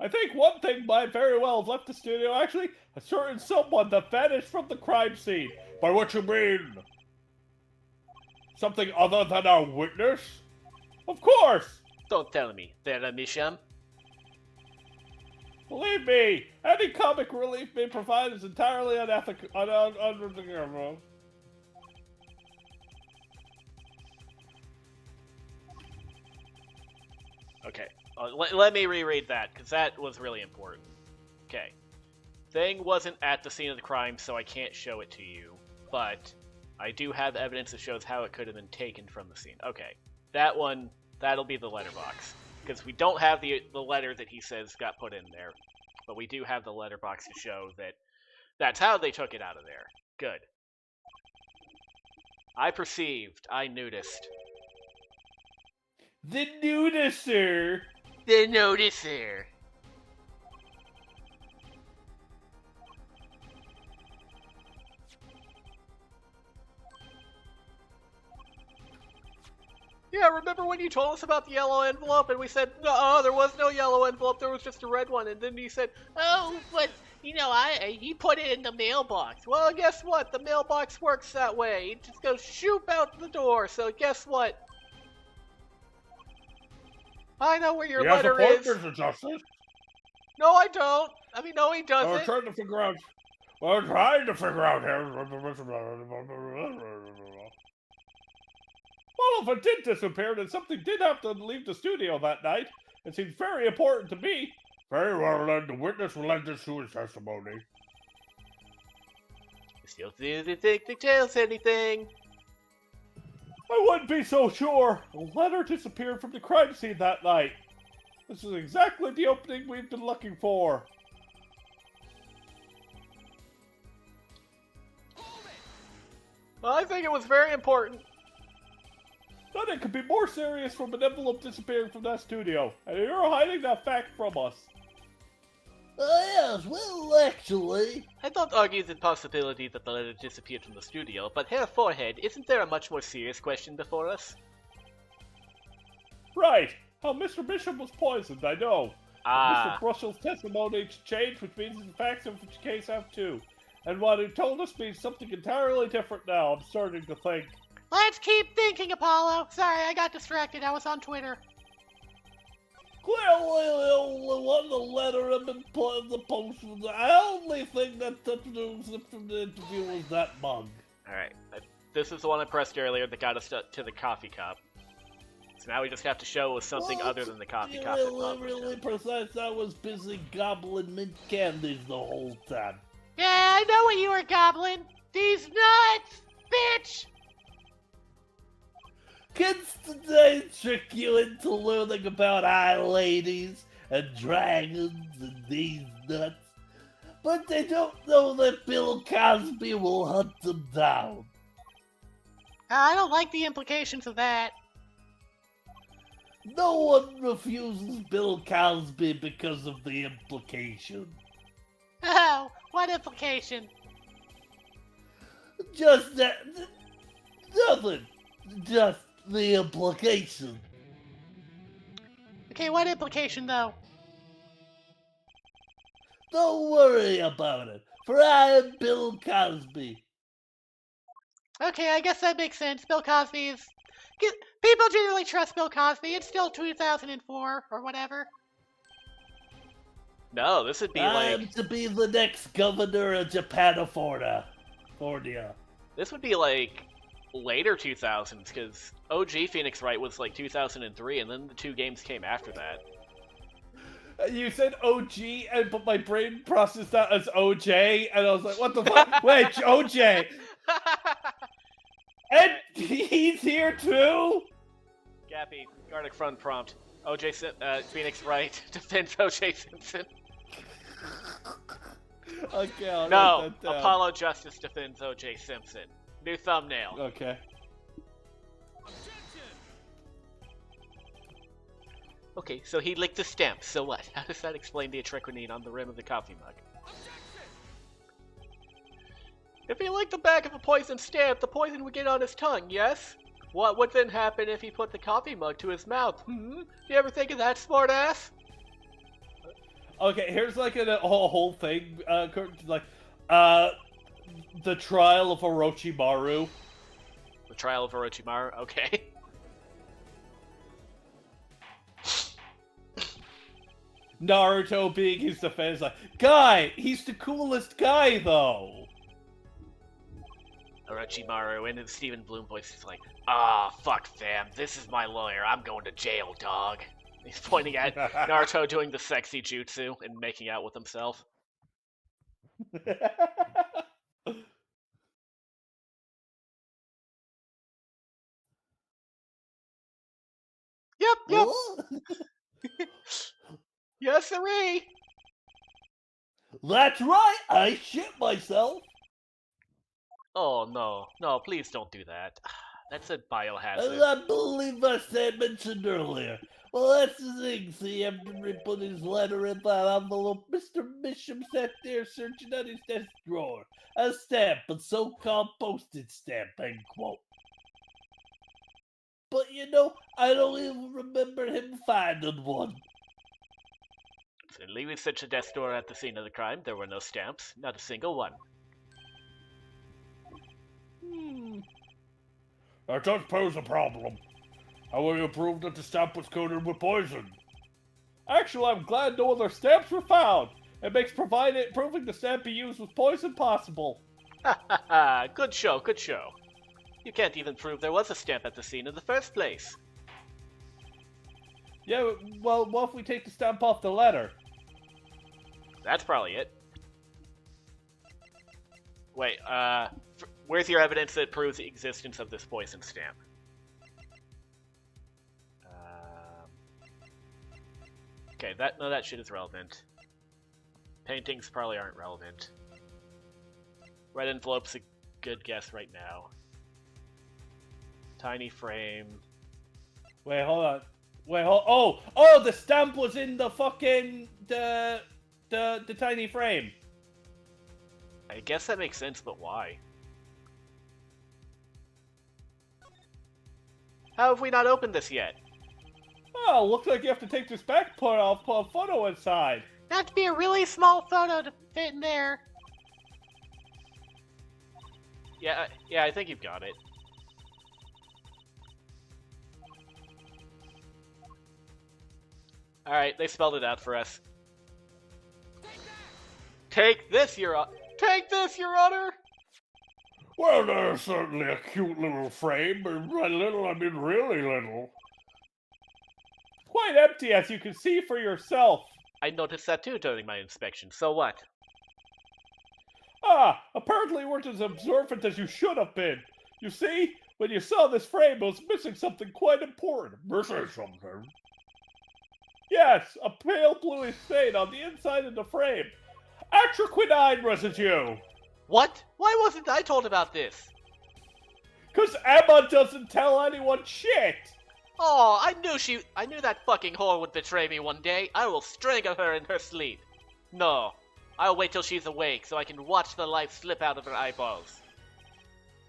I think one thing might very well have left the studio. Actually, a certain someone that vanished from the crime scene. By what you mean? Something other than a witness? Of course! Don't tell me, Vera Misham. Believe me, any comic relief they provide is entirely unethical. Okay, let me reread that, because that was really important. Okay. Thing wasn't at the scene of the crime, so I can't show it to you, but I do have evidence that shows how it could have been taken from the scene. Okay, that one, that'll be the letterbox, because we don't have the letter that he says got put in there, but we do have the letterbox to show that that's how they took it out of there. Good. I perceived, I noticed. The nudicer. The noticer. Yeah, remember when you told us about the yellow envelope and we said, no, there was no yellow envelope, there was just a red one, and then he said, oh, but, you know, he put it in the mailbox. Well, guess what? The mailbox works that way. It just goes shoop out the door, so guess what? I know where your letter is. Mr. Justice. No, I don't. I mean, no, he doesn't. We're trying to figure out. We're trying to figure out here. Well, if it did disappear, then something did have to leave the studio that night. It seems very important to me. Very well, then the witness will lend us to his testimony. You still didn't think the tells anything. I wouldn't be so sure. A letter disappeared from the crime scene that night. This is exactly the opening we've been looking for. Well, I think it was very important. Nothing could be more serious from an envelope disappearing from that studio, and you're hiding that fact from us. Yes, well, actually. I don't argue the possibility that the letter disappeared from the studio, but Herr Forehead, isn't there a much more serious question before us? Right. How Mr. Bishop was poisoned, I know. Ah. Mr. Brussels' testimony changed, which means the facts of the case have too. And what he told us means something entirely different now, I'm starting to think. Let's keep thinking, Apollo. Sorry, I got distracted. I was on Twitter. Clearly, the only one the letter had been put in the post was I only think that touched news from the interview was that mug. Alright, this is the one I pressed earlier that got us to the coffee cup. So now we just have to show it was something other than the coffee cup. Really precise. I was busy gobbling mint candies the whole time. Yeah, I know what you were gobbling. These nuts, bitch! Kids today trick you into learning about eye ladies and dragons and these nuts, but they don't know that Bill Cosby will hunt them down. I don't like the implications of that. No one refuses Bill Cosby because of the implication. Oh, what implication? Just that. Nothing. Just the implication. Okay, what implication, though? Don't worry about it, for I am Bill Cosby. Okay, I guess that makes sense. Bill Cosby is... People generally trust Bill Cosby. It's still 2004 or whatever. No, this would be I'm like... to be the next governor of Japanifornia. This would be like later 2000s, because OG Phoenix Wright was like 2003, and then the 2 games came after that. You said OG, but my brain processed that as OJ, and I was like, what the fuck? Wait, OJ! And he's here too? Gappy, Garlic Front prompt. Phoenix Wright defends OJ Simpson. Okay, I'll No, write that down. Apollo Justice defends OJ Simpson. New thumbnail. Okay. Okay, so he licked the stamp, so what? How does that explain the atriquinine on the rim of the coffee mug? If he licked the back of a poisoned stamp, the poison would get on his tongue, yes? What would then happen if he put the coffee mug to his mouth? You ever think of that, smartass? Okay, here's like a whole thing, like, the trial of Orochimaru. The trial of Orochimaru? Okay. Naruto being his defense, like, guy, he's the coolest guy, though. Orochimaru, and then Stephen Bloom voice is like, "Ah, fuck fam, this is my lawyer, I'm going to jail, dog." He's pointing at Naruto doing the sexy jutsu and making out with himself. Yep. Yes, sirree. That's right, I shit myself. Oh, no, please don't do that. That's a As biohazard. I believe I said mentioned earlier. Well, that's the thing. See, after he put his letter in that envelope, Mr. Bishop sat there searching on his desk drawer. A stamp, a so-called postage stamp, end quote. But you know, I don't even remember him finding one. So leaving such a desk drawer at the scene of the crime, there were no stamps, not a single one. That does pose a problem. How will you prove that the stamp was coated with poison? Actually, I'm glad no other stamps were found. It makes proving the stamp he used with poison possible. Ha ha ha, good show. You can't even prove there was a stamp at the scene in the first place. Yeah, well, what if we take the stamp off the letter? That's probably it. Wait, where's your evidence that proves the existence of this poison stamp? Okay, that shit is relevant. Paintings probably aren't relevant. Red envelope's a good guess right now. Tiny frame. Wait, hold on. Oh, the stamp was in the fucking the tiny frame. I guess that makes sense, but why? How have we not opened this yet? Oh, looks like you have to take this back, put a photo inside. That'd be a really small photo to fit in there. Yeah, I think you've got it. Alright, they spelled it out for us. Take this, Your Honor. Take this, Your Honor! Well, there's certainly a cute little frame, but by little, I mean really little. Quite empty, as you can see for yourself. I noticed that too during my inspection, so what? Ah, apparently you weren't as observant as you should have been. You see, when you saw this frame, it was missing something quite important. Missing something? Yes, a pale bluish stain on the inside of the frame. Atroquinine residue. What? Why wasn't I told about this? 'Cause Emma doesn't tell anyone shit. Oh, I knew that fucking whore would betray me one day. I will strangle her in her sleep. No, I'll wait till she's awake so I can watch the life slip out of her eyeballs.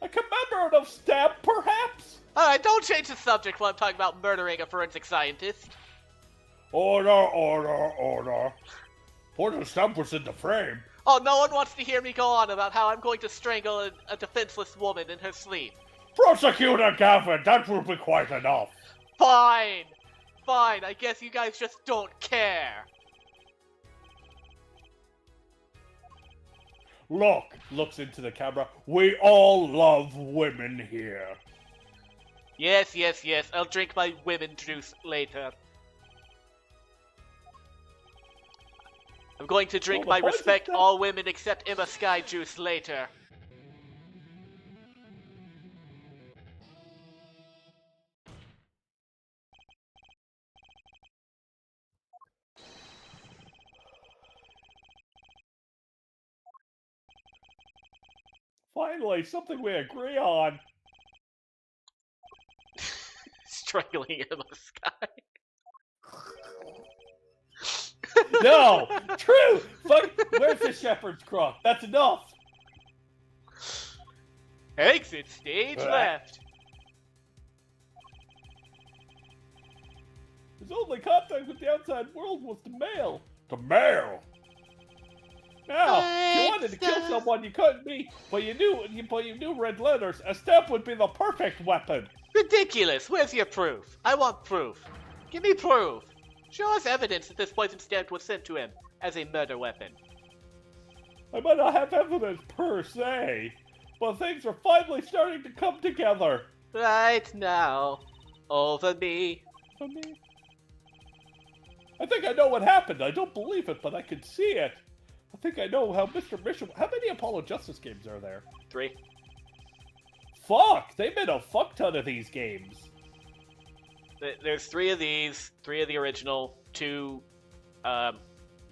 A commemorative stamp, perhaps? Alright, don't change the subject while I'm talking about murdering a forensic scientist. Order, order, order. Put the stamp was in the frame. Oh, no one wants to hear me go on about how I'm going to strangle a defenseless woman in her sleep. Prosecutor Gavin, that will be quite enough. Fine! Fine, I guess you guys just don't care. Looks into the camera. We all love women here. Yes, yes, yes, I'll drink my women juice later. I'm going to drink my respect all women except Emma Sky juice later. Finally, something we agree on. Strangling Emma Sky. No! True! Fuck, where's the shepherd's crook? That's enough! Exit stage left. His only contact with the outside world was the mail. The mail. Now, if you wanted to kill someone, you couldn't be, but you knew red letters. A stamp would be the perfect weapon. Ridiculous! Where's your proof? I want proof. Give me proof. Show us evidence that this poison stamp was sent to him as a murder weapon. I might not have evidence per se, but things are finally starting to come together. Right now. Over me. For me. I think I know what happened. I don't believe it, but I can see it. I think I know how Mr. Bishop... How many Apollo Justice games are there? 3. Fuck! They made a fuck ton of these games. There's 3 of these, 3 of the original, 2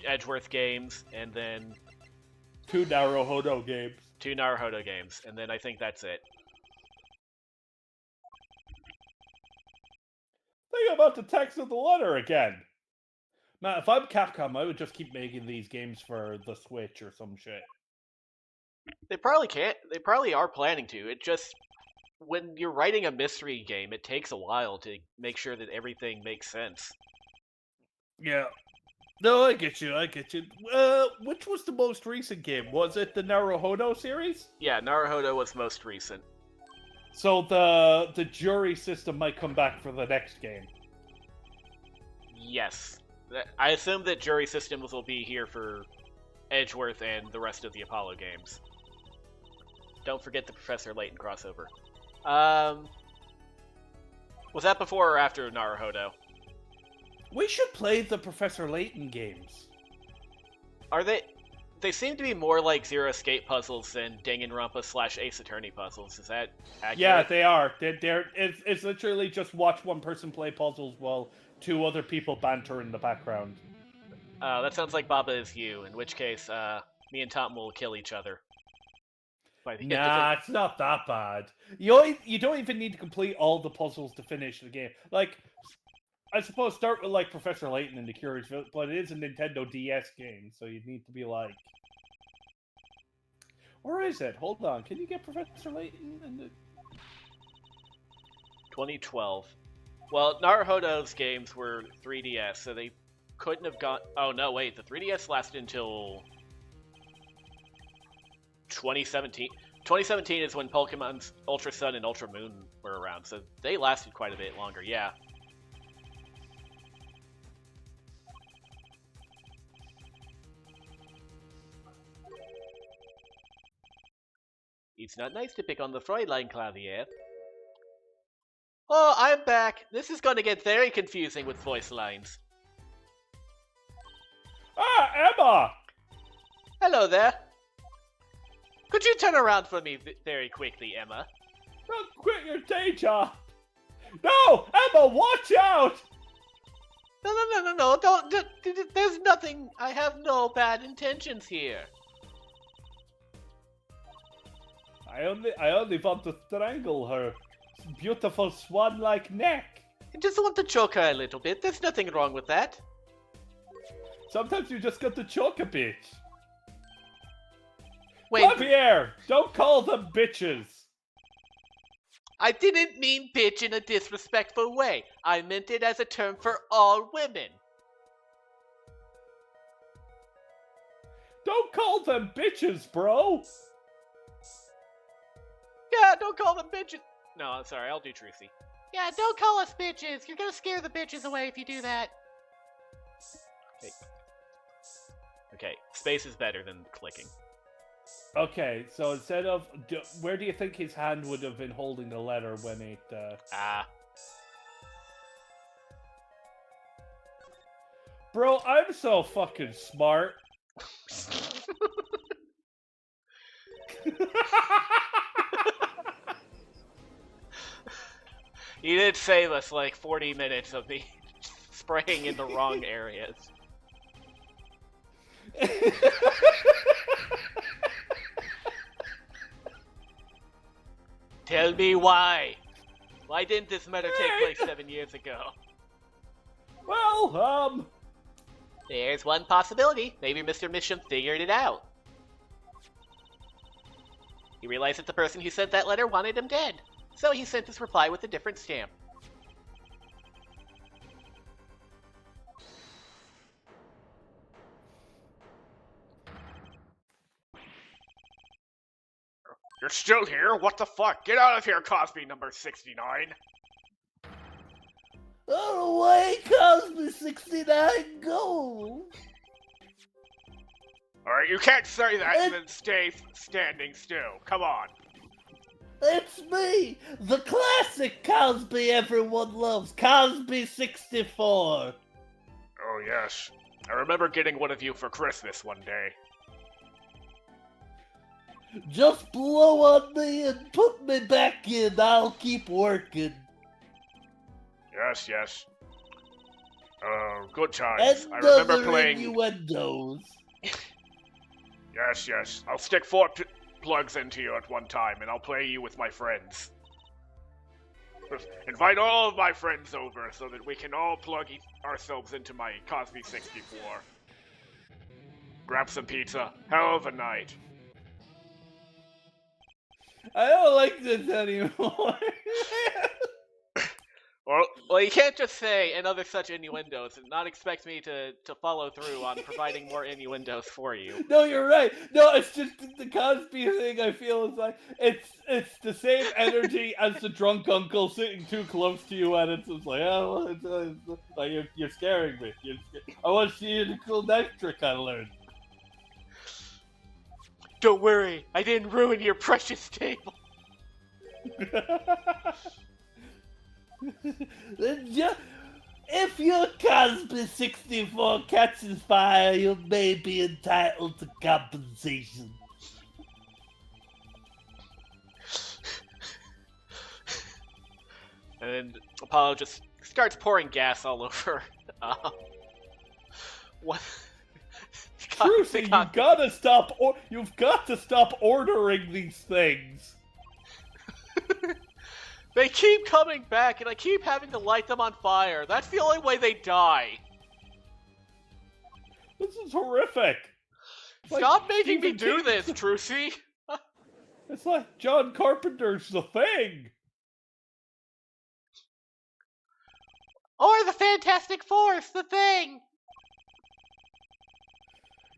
Edgeworth games, and then 2 Naruhodo games. 2 Naruhodo games, and then I think that's it. Think about the text of the letter again. Man, if I'm Capcom, I would just keep making these games for the Switch or some shit. They probably can't. They probably are planning to. It just, when you're writing a mystery game, it takes a while to make sure that everything makes sense. Yeah. No, I get you. Which was the most recent game? Was it the Naruhodo series? Yeah, Naruhodo was most recent. So the jury system might come back for the next game. Yes. I assume that jury systems will be here for Edgeworth and the rest of the Apollo games. Don't forget the Professor Layton crossover. Was that before or after Naruhodo? We should play the Professor Layton games. Are they? They seem to be more like Zero Escape puzzles than Danganronpa / Ace Attorney puzzles. Is that accurate? Yeah, they are. It's literally just watch one person play puzzles while 2 other people banter in the background. That sounds like Baba Is You, in which case, me and Tom will kill each other. Nah, it's not that bad. You don't even need to complete all the puzzles to finish the game. Like, I suppose start with, like, Professor Layton in the Curious Village, but it is a Nintendo DS game, so you need to be like... Where is it? Hold on, can you get Professor Layton in the... 2012. Well, Naruhodo's games were 3DS, so they couldn't have gone... Oh, no, wait, the 3DS lasted until 2017. 2017 is when Pokemon's Ultra Sun and Ultra Moon were around, so they lasted quite a bit longer, yeah. It's not nice to pick on the Fräulein Clavier. Oh, I'm back. This is going to get very confusing with voice lines. Ah, Emma! Hello there. Could you turn around for me very quickly, Emma? Don't quit your day job! No! Emma, watch out! No, don't, there's nothing, I have no bad intentions here. I only want to strangle her beautiful swan-like neck. I just want to choke her a little bit, there's nothing wrong with that. Sometimes you just got to choke a bitch. Wait, Javier, don't call them bitches. I didn't mean bitch in a disrespectful way. I meant it as a term for all women. Don't call them bitches, bro. Yeah, don't call them bitches. No, I'm sorry, I'll do Trucy. Yeah, don't call us bitches. You're gonna scare the bitches away if you do that. Okay, space is better than clicking. Okay, so instead of... where do you think his hand would have been holding the letter when it... Bro, I'm so fucking smart. You did save us like 40 minutes of me spraying in the wrong areas. Tell me why. Why didn't this murder take place 7 years ago? Well, There's one possibility. Maybe Mr. Mission figured it out. He realized that the person who sent that letter wanted him dead, so he sent his reply with a different stamp. You're still here? What the fuck? Get out of here, Cosby number 69. Away, Cosby 69, go! Alright, you can't say that and then stay standing still. Come on. It's me, the classic Cosby everyone loves, Cosby 64. Oh, yes. I remember getting one of you for Christmas one day. Just blow on me and put me back in, I'll keep working. Yes, yes. Good times. I remember Another playing... innuendos. Yes, yes. I'll stick 4 plugs into you at one time, and I'll play you with my friends. Just invite all of my friends over so that we can all plug ourselves into my Cosby 64. Grab some pizza. Hell of a night. I don't like this anymore. Well, you can't just say and other such innuendos and not expect me to follow through on providing more innuendos for you. No, you're right. No, it's just the Cosby thing. I feel is like it's the same energy as the drunk uncle sitting too close to you, and it's just like, oh, it's like you're scaring me. I want to see you the cool knife trick I learned. Don't worry, I didn't ruin your precious table. If your Cosby 64 catches fire, you may be entitled to compensation. And then Apollo just starts pouring gas all over. What? Trucy, you've got to stop ordering these things. They keep coming back, and I keep having to light them on fire. That's the only way they die. This is horrific. Stop making me do this, Trucy. It's like John Carpenter's The Thing. Or the Fantastic Force, the Thing.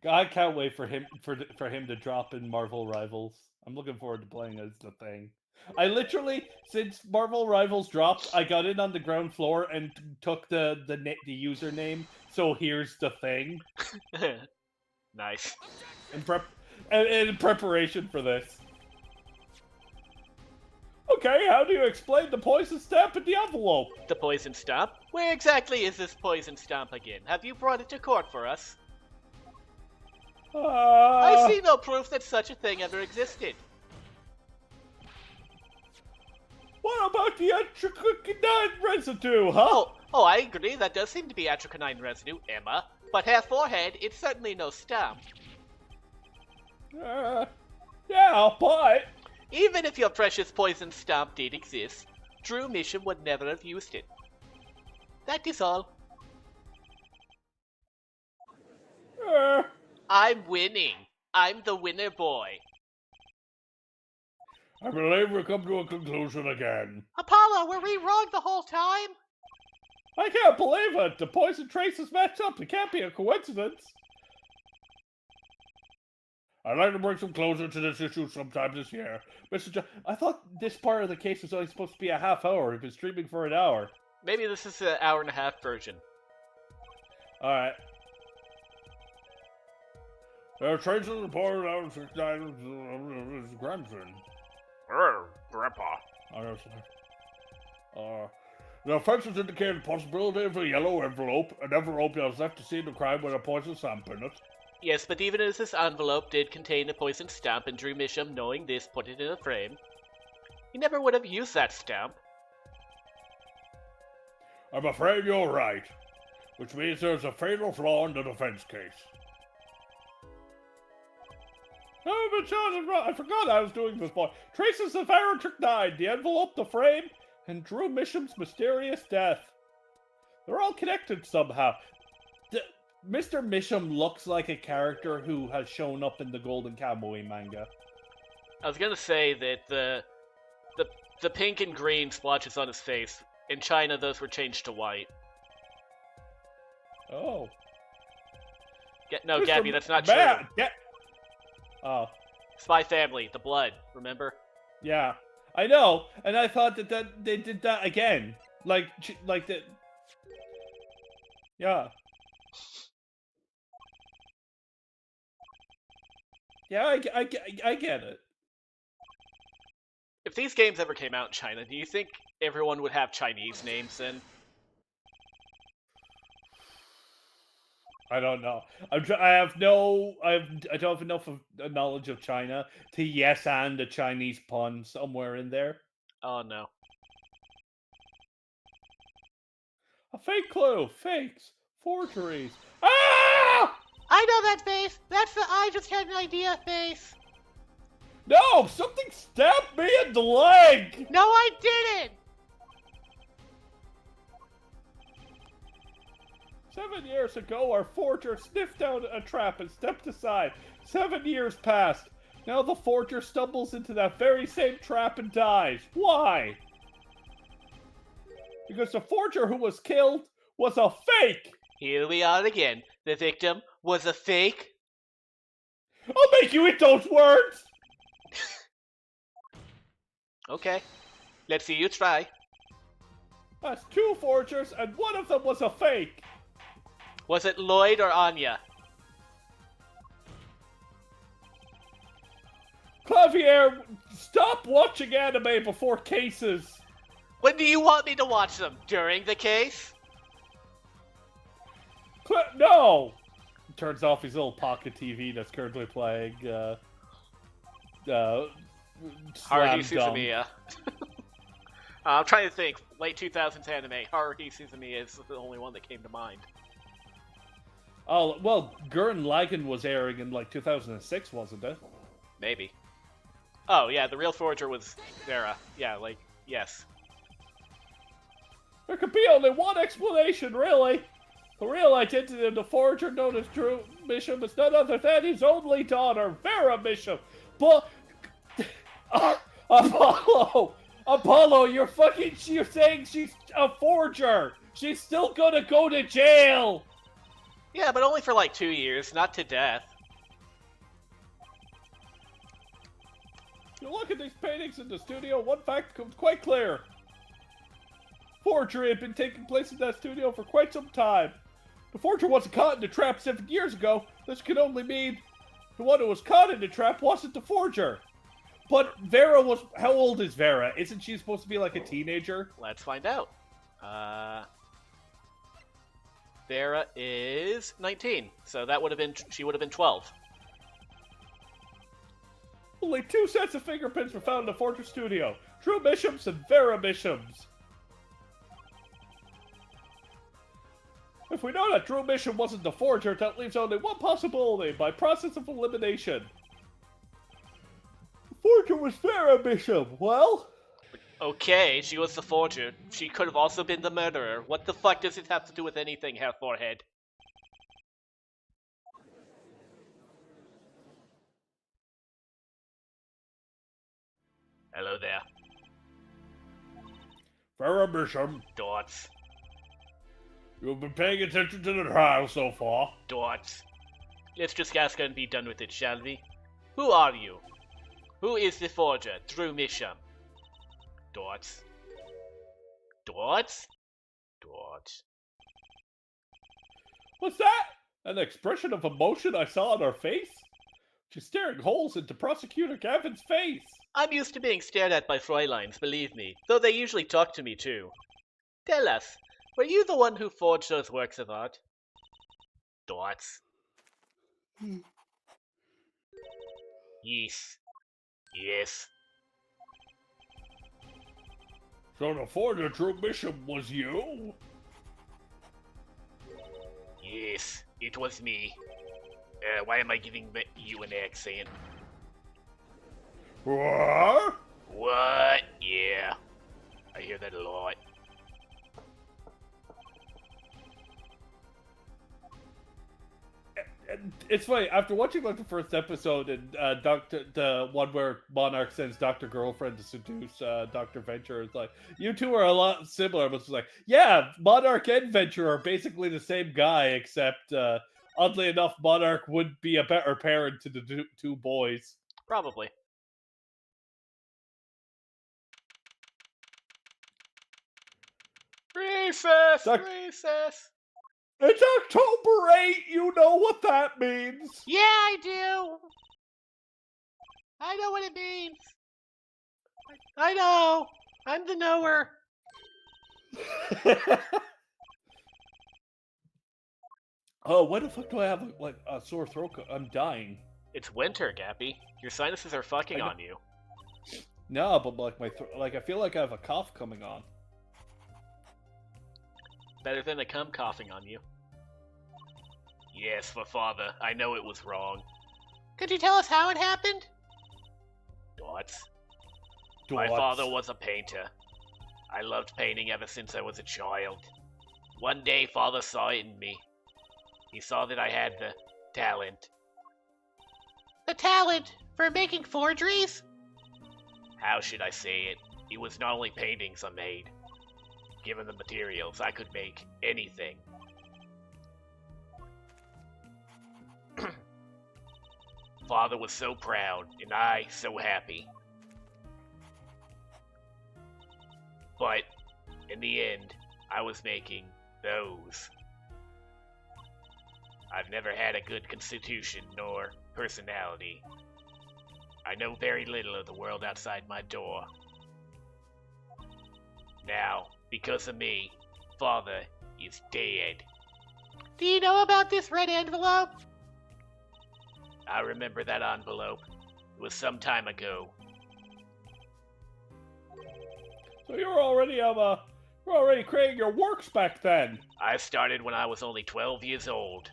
I can't wait for him to drop in Marvel Rivals. I'm looking forward to playing as The Thing. I literally, since Marvel Rivals dropped, I got in on the ground floor and took the username. So here's The Thing. Nice. In preparation for this. Okay, how do you explain the poison stamp in the envelope? The poison stamp? Where exactly is this poison stamp again? Have you brought it to court for us? I see no proof that such a thing ever existed. What about the atrocinine residue, huh? Oh, I agree, that does seem to be atrocinine residue, Emma. But half forehead, it's certainly no stamp. Yeah, but... Even if your precious poison stamp did exist, Drew Mission would never have used it. That is all. I'm winning. I'm the winner boy. I believe we've come to a conclusion again. Apollo, were we wrong the whole time? I can't believe it! The poison traces match up. It can't be a coincidence. I'd like to bring some closure to this issue sometime this year. Mr. John, I thought this part of the case was only supposed to be a half hour. We've been streaming for an hour. Maybe this is the hour and a half version. Alright. Traces reported out of 69 his grandson. Grandpa. The offences indicated the possibility of a yellow envelope, an envelope that was left to scene the crime with a poison stamp in it. Yes, but even as this envelope did contain a poison stamp and Drew Misham, knowing this, put it in a frame, he never would have used that stamp. I'm afraid you're right, which means there's a fatal flaw in the defense case. Oh, but John, I forgot I was doing this, boy. Traces of atrocinine, the envelope, the frame, and Drew Misham's mysterious death. They're all connected somehow. Mr. Misham looks like a character who has shown up in the Golden Cowboy manga. I was gonna say that the pink and green splotches on his face, in China those were changed to white. Oh. No, Mr. Gabby, that's not Matt, true. Oh. Spy Family, the blood, remember? Yeah. I know, and I thought that they did that again. Like that. Yeah. Yeah, I get it. If these games ever came out in China, do you think everyone would have Chinese names then? I don't know. I don't have enough of knowledge of China to yes and a Chinese pun somewhere in there. Oh no. A fake clue, fakes, forgeries. Ah! I know that face. That's the I just had an idea face. No, something stabbed me in the leg. No, I didn't. 7 years ago, our forger sniffed out a trap and stepped aside. 7 years passed. Now the forger stumbles into that very same trap and dies. Why? Because the forger who was killed was a fake. Here we are again. The victim was a fake. I'll make you eat those words. Okay. Let's see you try. That's 2 forgers, and one of them was a fake. Was it Lloyd or Anya? Clavier, stop watching anime before cases. When do you want me to watch them? During the case? No! He turns off his little pocket TV that's currently playing, Haruhi Slam Dunk. Suzumiya. I'm trying to think. Late 2000s anime. Haruhi Suzumiya is the only one that came to mind. Oh, well, Gurren Lagann was airing in, like, 2006, wasn't it? Maybe. Oh, yeah, the real forger was Vera. Yeah, like, yes. There could be only one explanation, really. The real identity of the forger known as Drew Misham is none other than his only daughter, Vera Misham. But... Apollo, you're saying she's a forger. She's still gonna go to jail. Yeah, but only for like 2 years, not to death. You look at these paintings in the studio, one fact becomes quite clear. Forgery had been taking place in that studio for quite some time. The forger wasn't caught in the trap 7 years ago. This could only mean the one who was caught in the trap wasn't the forger. But Vera was... How old is Vera? Isn't she supposed to be like a teenager? Let's find out. Vera is 19, so that would have been... She would have been 12. Only 2 sets of fingerprints were found in the Fortress Studio. Drew Misham's and Vera Misham's. If we know that Drew Misham wasn't the forger, that leaves only one possibility, by process of elimination. The forger was Vera Misham. Well... Okay, she was the forger. She could have also been the murderer. What the fuck does it have to do with anything, Hair Forehead? Hello there. Vera Misham, Dots. you've been paying attention to the trial so far. Dots. Let's just ask and be done with it, shall we? Who are you? Who is the forger? Drew Misham. Dots. Dots? Dots. What's that? An expression of emotion I saw on her face? She's staring holes into Prosecutor Gavin's face. I'm used to being stared at by Fräuleins, believe me, though they usually talk to me too. Tell us, were you the one who forged those works of art? Dots. Yes. Yes. So the forger Drew Bishop was you? Yes, it was me. Why am I giving you an accent? What? What? Yeah. I hear that a lot. And it's funny, after watching like the first episode and the one where Monarch sends Dr. Girlfriend to seduce Dr. Venture, it's like, you two are a lot similar, but it's like, yeah, Monarch and Venture are basically the same guy, except oddly enough, Monarch would be a better parent to the two boys. Probably. Recess! Recess! It's October 8, you know what that means. Yeah, I do. I know what it means. I know. I'm the knower. Oh, why the fuck do I have like a sore throat? I'm dying. It's winter, Gappy. Your sinuses are fucking on you. No, but like I feel like I have a cough coming on. Better than a cum coughing on you. Yes, for father. I know it was wrong. Could you tell us how it happened? Dots. My father was a painter. I loved painting ever since I was a child. One day, father saw it in me. He saw that I had the talent. The talent for making forgeries? How should I say it? It was not only paintings I made. Given the materials, I could make anything. Father was so proud, and I so happy. But, in the end, I was making those. I've never had a good constitution nor personality. I know very little of the world outside my door. Now, because of me, Father is dead. Do you know about this red envelope? I remember that envelope. It was some time ago. So you're already creating your works back then. I started when I was only 12 years old.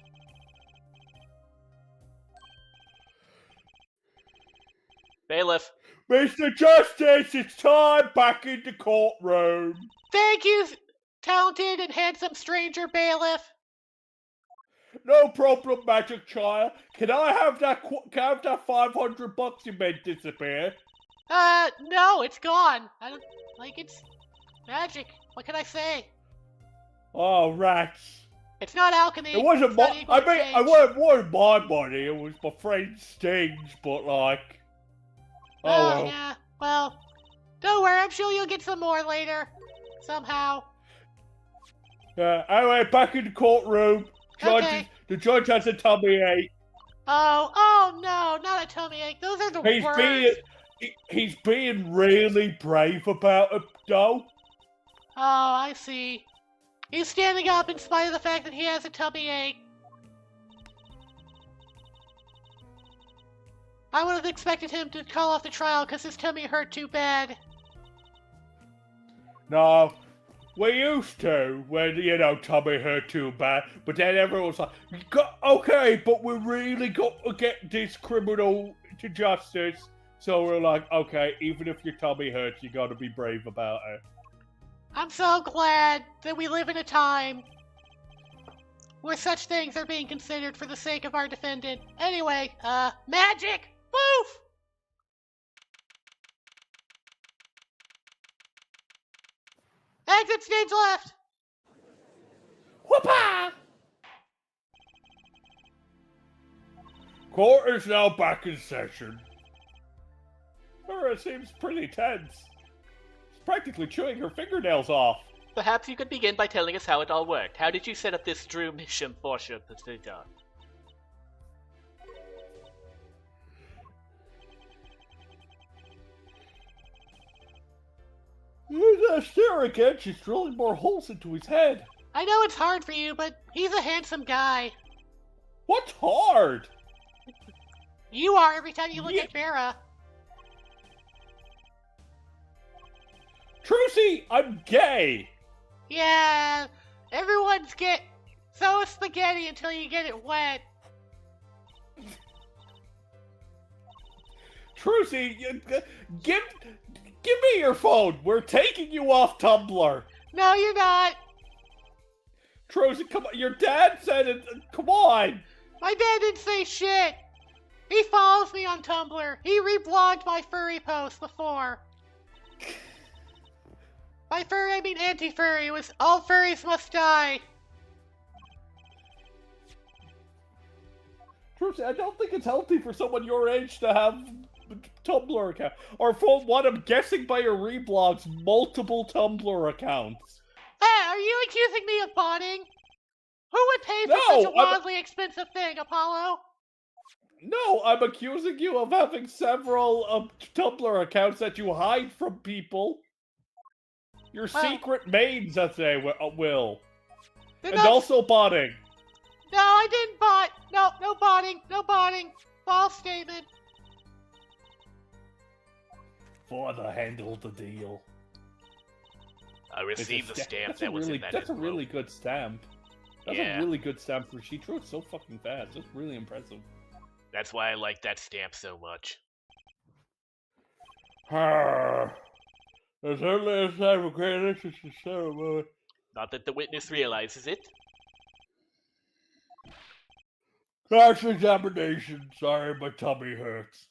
Bailiff. Mr. Justice, it's time back in the courtroom. Thank you, talented and handsome stranger bailiff. No problem, Magic Child. Can I have that? Can I have that $500 you made disappear? No, it's gone. I don't like it's magic. What can I say? Oh, rats! It's not alchemy. It wasn't it's my. not equal I mean, exchange. I wasn't my money. It was my friend Sting's. But like, oh well. Yeah. Well, don't worry. I'm sure you'll get some more later, somehow. Yeah. Anyway, back in the courtroom. Okay. The judge has a tummy ache. Oh no, not a tummy ache. Those are the worst. he's being really brave about it, though. Oh, I see. He's standing up in spite of the fact that he has a tummy ache. I would have expected him to call off the trial because his tummy hurt too bad. No, we used to when, tummy hurt too bad, but then everyone was like, okay, but we really got to get this criminal to justice. So we're like, okay, even if your tummy hurts, you gotta be brave about it. I'm so glad that we live in a time where such things are being considered for the sake of our defendant. Anyway, magic! Woof! Exit stage left! Whoopah! Court is now back in session. It seems pretty tense. She's practically chewing her fingernails off. Perhaps you could begin by telling us how it all worked. How did you set up this Drew mission for sure? Stare again, she's drilling more holes into his head. I know it's hard for you, but he's a handsome guy. What's hard? You are every time you look at Vera. Trucy, I'm gay. Yeah, everyone's so spaghetti until you get it wet. Trucy, give me your phone. We're taking you off Tumblr. No, you're not. Trucy, come on. Your dad said it. Come on. My dad didn't say shit. He follows me on Tumblr. He reblogged my furry post before. By furry, I mean anti-furry. It was all furries must die. Trucy, I don't think it's healthy for someone your age to have a Tumblr account. Or for what I'm guessing by your reblogs, multiple Tumblr accounts. Hey, are you accusing me of botting? Who would pay for such a wildly expensive thing, Apollo? No, I'm accusing you of having several Tumblr accounts that you hide from people. Your secret mains, as they will. And also botting. No, I didn't bot. No botting. No botting. False statement. Father handled the deal. I received the stamp that was in that That's a envelope. really good stamp. That's a really good stamp for she drew it so fucking fast. That's really impressive. That's why I like that stamp so much. As early as time of great interest in ceremony. Not that the witness realizes it. Cross-examination. Sorry, my tummy hurts.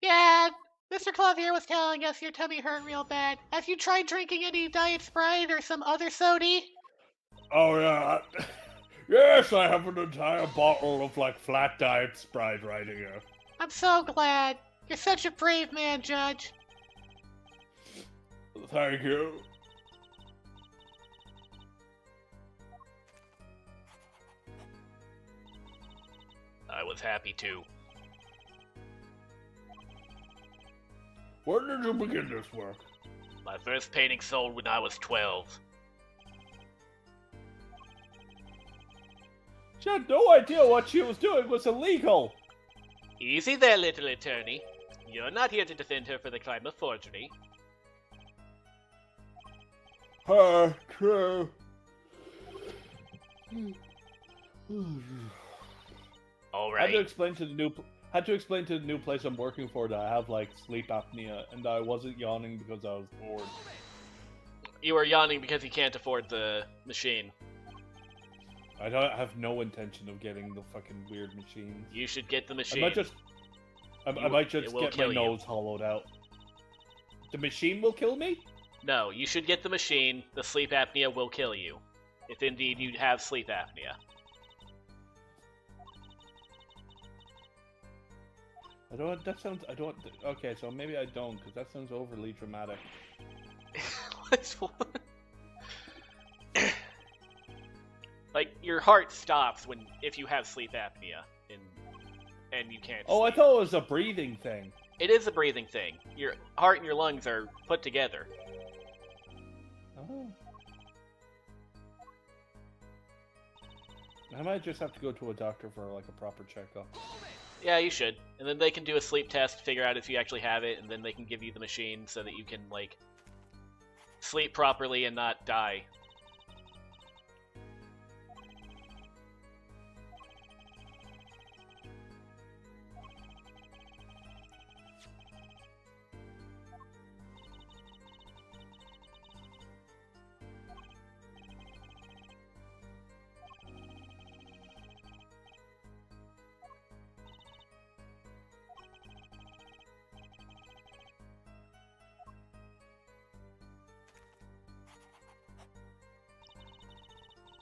Yeah, Mr. Clavier was telling us your tummy hurt real bad. Have you tried drinking any Diet Sprite or some other soda? Oh, yeah. Yes, I have an entire bottle of, flat Diet Sprite right here. I'm so glad. You're such a brave man, Judge. Thank you. I was happy too. When did you begin this work? My first painting sold when I was 12. She had no idea what she was doing was illegal. Easy there, little attorney. You're not here to defend her for the crime of forgery. True. Alright. Had to explain to the new place I'm working for that I have sleep apnea and I wasn't yawning because I was bored. You were yawning because you can't afford the machine. I have no intention of getting the fucking weird machines. You should get the machine. I might just get my nose hollowed out. The machine will kill me? No, you should get the machine. The sleep apnea will kill you. If indeed you have sleep apnea. Okay, so maybe I don't, because that sounds overly dramatic. Your heart stops if you have sleep apnea, and you can't sleep. I thought it was a breathing thing. It is a breathing thing. Your heart and your lungs are put together. Oh. I might just have to go to a doctor for like a proper checkup. Yeah, you should. And then they can do a sleep test, figure out if you actually have it, and then they can give you the machine so that you can, like, sleep properly and not die.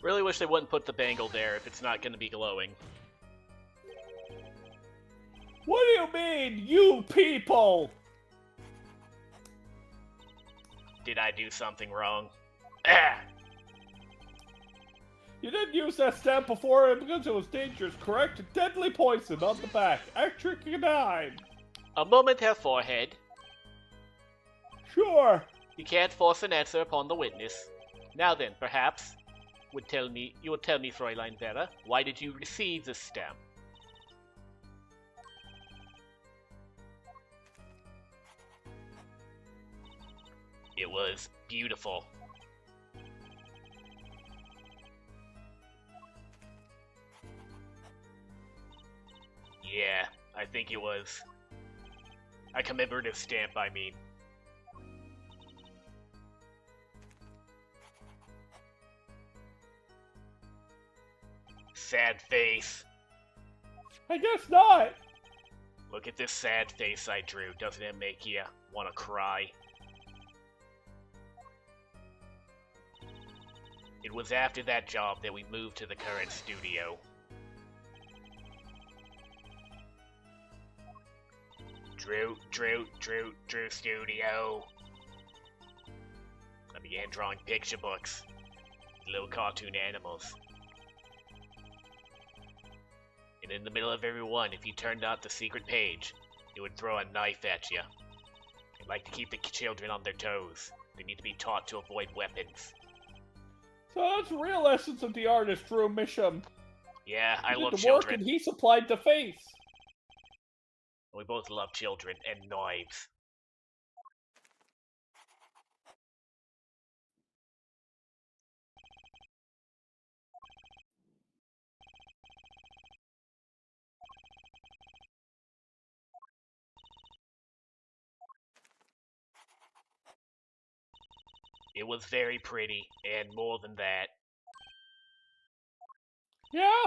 Really wish they wouldn't put the bangle there if it's not going to be glowing. What do you mean, you people? Did I do something wrong? Ah! You didn't use that stamp before because it was dangerous, correct? Deadly poison on the back. Atrichinine. A moment have forehead. Sure. You can't force an answer upon the witness. Now then, perhaps, you would tell me, Fräulein Vera, why did you receive this stamp? It was beautiful. Yeah, I think it was. A commemorative stamp, I mean. Sad face. I guess not. Look at this sad face I drew. Doesn't it make you want to cry? It was after that job that we moved to the current studio. Drew studio. I began drawing picture books. Little cartoon animals. And in the middle of every one, if you turned out the secret page, it would throw a knife at you. I'd like to keep the children on their toes. They need to be taught to avoid weapons. So that's the real essence of the artist, Drew Misham. Yeah, I love the children. work and he supplied the face. We both love children and knives. It was very pretty, and more than that, Yeah?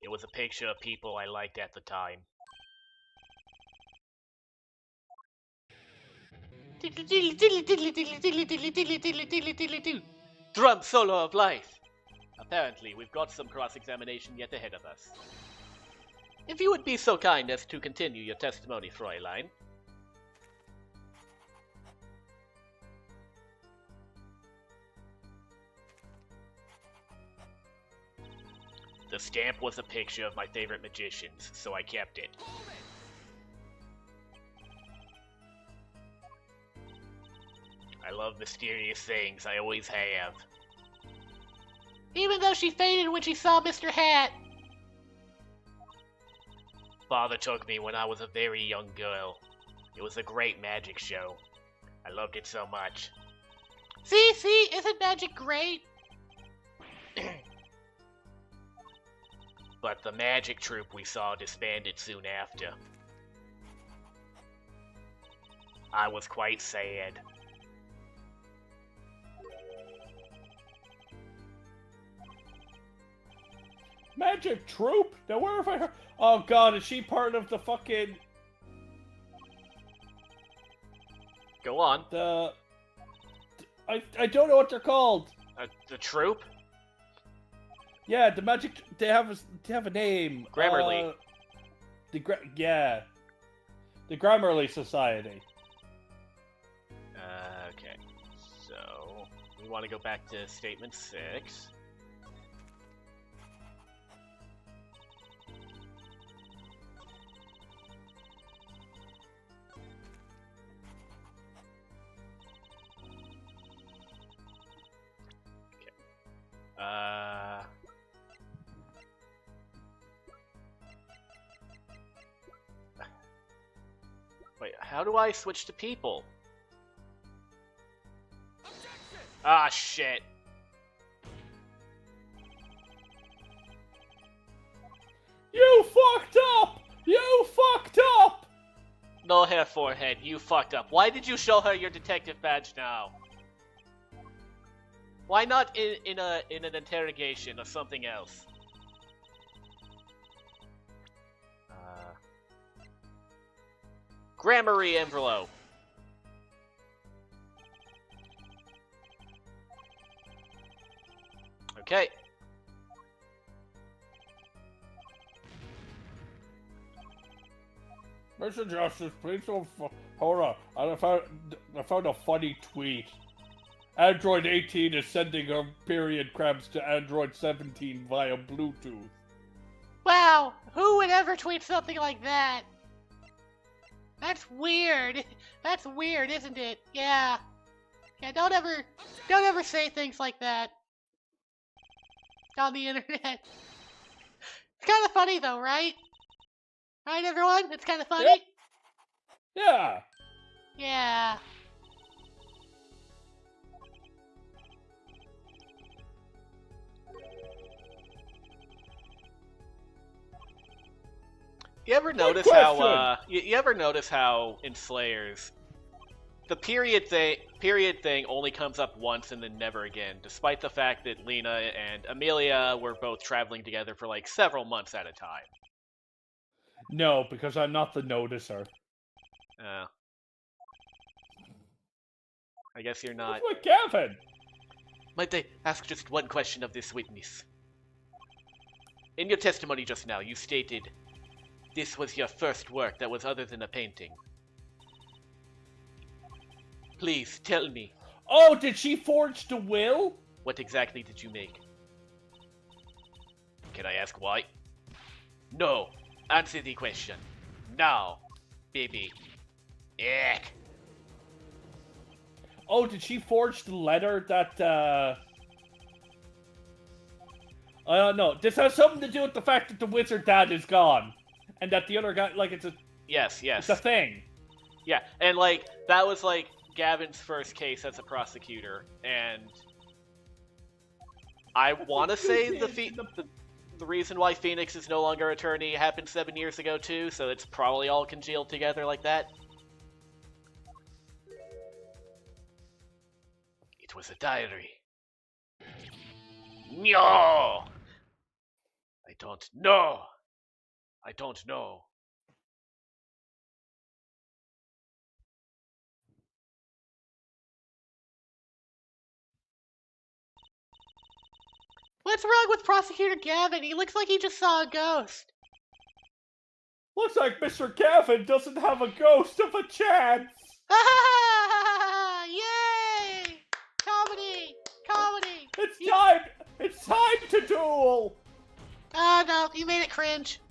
it was a picture of people I liked at the time. Drum solo of life! Apparently, we've got some cross-examination yet ahead of us. If you would be so kind as to continue your testimony, Fräulein. The stamp was a picture of my favorite magicians, so I kept it. I love mysterious things, I always have. Even though she fainted when she saw Mr. Hat. Father took me when I was a very young girl. It was a great magic show. I loved it so much. See, isn't magic great? But the magic troupe we saw disbanded soon after. I was quite sad. Magic Troop? Now where have I heard? Oh god, is she part of the fucking... Go on. I don't know what they're called. The troupe? Yeah, the magic... They have a name. Grammarly. Yeah. The Grammarly Society. Okay. So, we want to go back to statement 6. Wait, how do I switch to people? Ah, shit. You fucked up! You fucked up! No hair forehead, you fucked up. Why did you show her your detective badge now? Why not in an interrogation or something else? Grammary envelope. Okay. Mr. Justice, please don't. Hold on. I found a funny tweet. Android 18 is sending her period cramps to Android 17 via Bluetooth. Wow, who would ever tweet something like that? That's weird. That's weird, isn't it? Yeah. Yeah, don't ever say things like that on the internet. It's kind of funny though, right? Right, everyone? It's kind of funny? Yep. Yeah. Yeah. You ever notice question. how you ever notice how in Slayers the period thing only comes up once and then never again, despite the fact that Lena and Amelia were both traveling together for like several months at a time. No, because I'm not the noticer. I guess you're not. What's with Kevin? Might I ask just one question of this witness? In your testimony just now, you stated this was your first work that was other than a painting. Please tell me, Oh, did she forge the will? what exactly did you make? Can I ask why? No. Answer the question. Now, baby. Eck. Oh, did she forge the letter that, I don't know. This has something to do with the fact that the wizard dad is gone. And that the other guy, like, it's Yes. a thing. Yeah, and like, that was like Gavin's first case as a prosecutor, and I want to say the reason why Phoenix is no longer attorney happened 7 years ago too, so it's probably all congealed together like that. It was a diary. No! I don't know. I don't know. What's wrong with Prosecutor Gavin? He looks like he just saw a ghost. Looks like Mr. Kevin doesn't have a ghost of a chance. Yay! Comedy! Comedy! It's time to duel. Oh no, you made it cringe.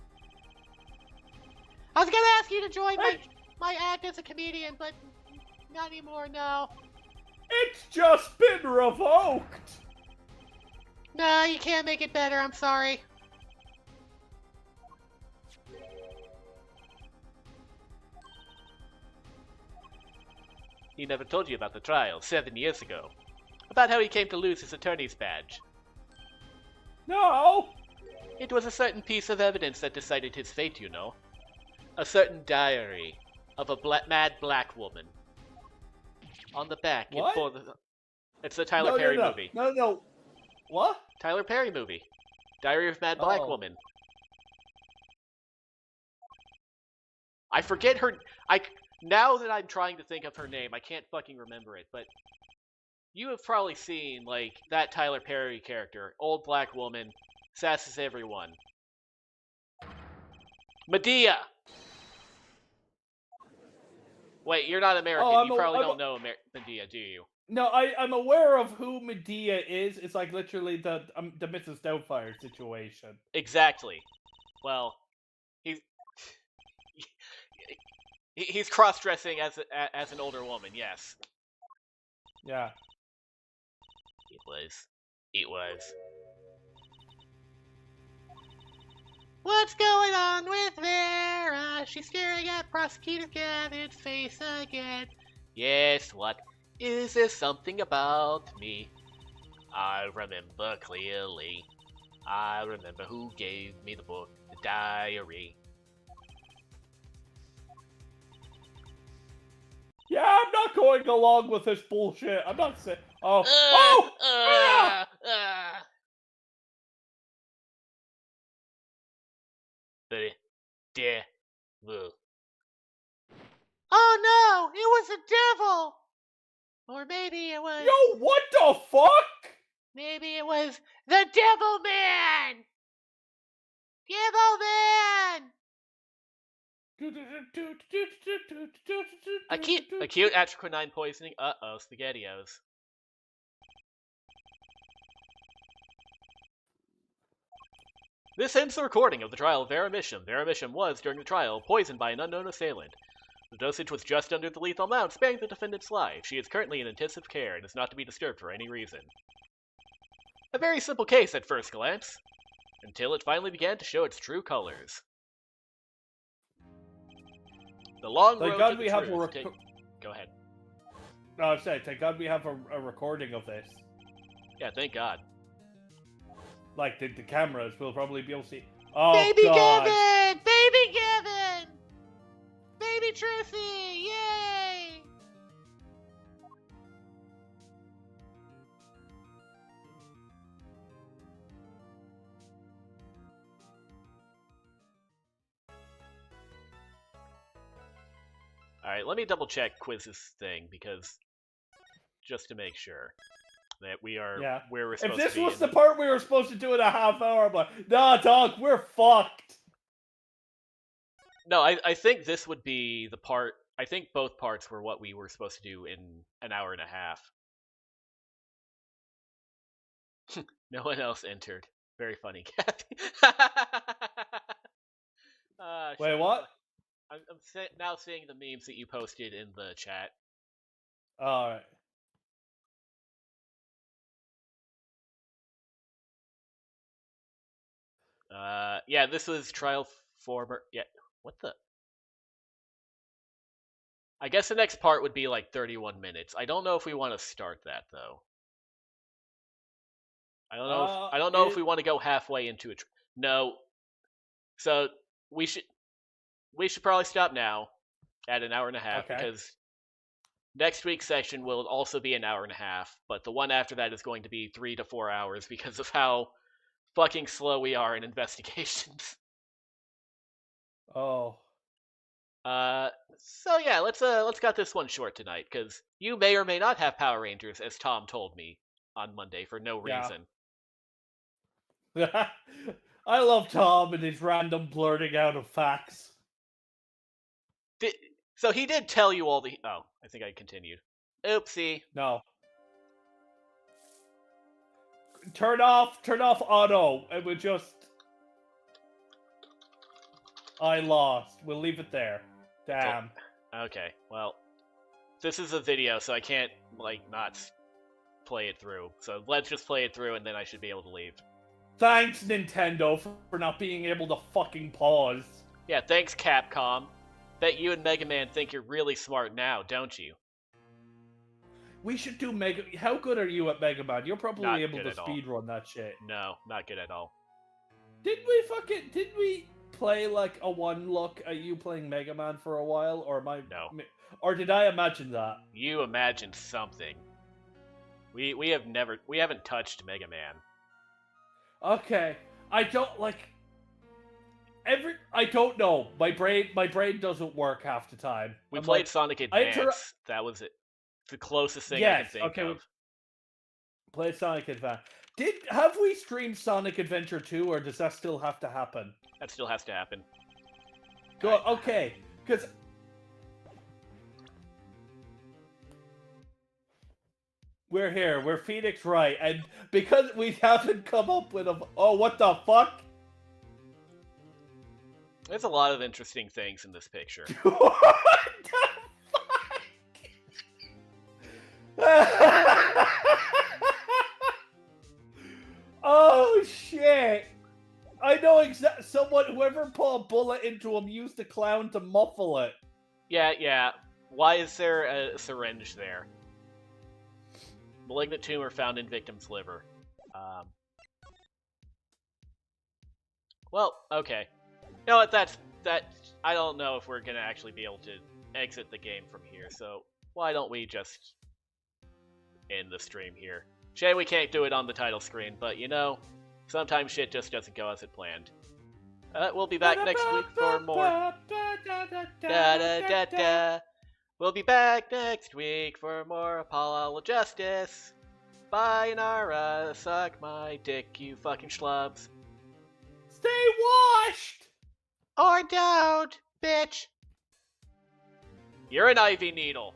I was gonna ask you to join my act as a comedian, but not anymore, no. It's just been revoked. No, you can't make it better, I'm sorry. He never told you about the trial 7 years ago. About how he came to lose his attorney's badge. No. It was a certain piece of evidence that decided his fate, you know. A certain diary of a mad black woman. On the back, What? It's the Tyler Perry movie. No. What? Tyler Perry movie. Diary of Mad Black Woman. I forget her. Now that I'm trying to think of her name, I can't fucking remember it. But you have probably seen like that Tyler Perry character, old black woman, sasses everyone. Medea. Wait, you're not American. You probably don't know Medea, do you? No, I'm aware of who Medea is. It's like literally the Mrs. Doubtfire situation. Exactly. Well, he's cross-dressing as an older woman. Yes. Yeah. It was. What's going on with Vera? She's staring at Prosecutor Gavin's face again. Yes, what? Is there something about me? I remember clearly. I remember who gave me the book, the diary. Yeah, I'm not going along with this bullshit. I'm not saying. Oh. The devil. Oh no, it was a devil! Or maybe it was... Yo, what the fuck? Maybe it was the Devil Man! Devil Man! Acute atriquinine poisoning. Uh-oh, SpaghettiOs. This ends the recording of the trial of Vera Misham. Vera Misham was, during the trial, poisoned by an unknown assailant. The dosage was just under the lethal amount, sparing the defendant's life. She is currently in intensive care and is not to be disturbed for any reason. A very simple case at first glance, until it finally began to show its true colors. The long road Thank God to the we have truth. Go ahead. No, I'm saying, thank God we have a recording of this. Yeah, thank God. Like, the cameras will probably be able to see. Oh, Baby God. Gavin! Baby Gavin! Baby Truthy! Yay! Alright, let me double check Quiz's thing, because just to make sure that we are where we're supposed to be. If this was the part we were supposed to do in a half hour, I'm like, nah, dog, we're fucked. No, I think this would be the part. I think both parts were what we were supposed to do in an hour and a half. No one else entered. Very funny, Kathy. Wait, what? I'm now seeing the memes that you posted in the chat. Alright. Yeah, this was trial former. Yeah, what the? I guess the next part would be like 31 minutes. I don't know if we want to start that though. I don't know if we want to go halfway into it. No. So we should probably stop now at an hour and a half because next week's section will also be an hour and a half, but the one after that is going to be 3 to 4 hours because of how fucking slow we are in investigations. Oh. So yeah, let's cut this one short tonight because you may or may not have Power Rangers, as Tom told me on Monday for no reason. I love Tom and his random blurting out of facts. So he did tell you all the. Oh, I think I continued. Oopsie. No. Turn off auto. It would just. I lost. We'll leave it there. Damn. Okay, well, this is a video, so I can't not play it through. So let's just play it through, and then I should be able to leave. Thanks, Nintendo, for not being able to fucking pause. Yeah, thanks, Capcom. Bet you and Mega Man think you're really smart now, don't you? We should do Mega... How good are you at Mega Man? You're probably Not able good to at all. speedrun that shit. No, not good at all. Did we play, like, a one look at you playing Mega Man for a while? Or am I... No. Or did I imagine that? You imagined something. We haven't touched Mega Man. Okay. I don't, like... I don't know. My brain doesn't work half the time. We I'm played like, Sonic Advance. That was it. The closest thing I can think of. Play Sonic Advance. Have we streamed Sonic Adventure 2, or does that still have to happen? That still has to happen. Go. Right. Okay, because we're here. We're Phoenix Wright, and because we haven't come up with a... Oh, what the fuck? There's a lot of interesting things in this picture. What the fuck? Oh shit! I know exactly someone who whoever put a bullet into him used the clown to muffle it. Yeah. Why is there a syringe there? Malignant tumor found in victim's liver. Well, okay. You know what, that. I don't know if we're gonna actually be able to exit the game from here, so why don't we just end the stream here? Shame we can't do it on the title screen, but you know, sometimes shit just doesn't go as it planned. We'll be back next week for more. We'll be back next week for more Apollo Justice. Bye, Nara. Suck my dick, you fucking schlubs. Stay washed! Or don't, bitch. You're an IV needle.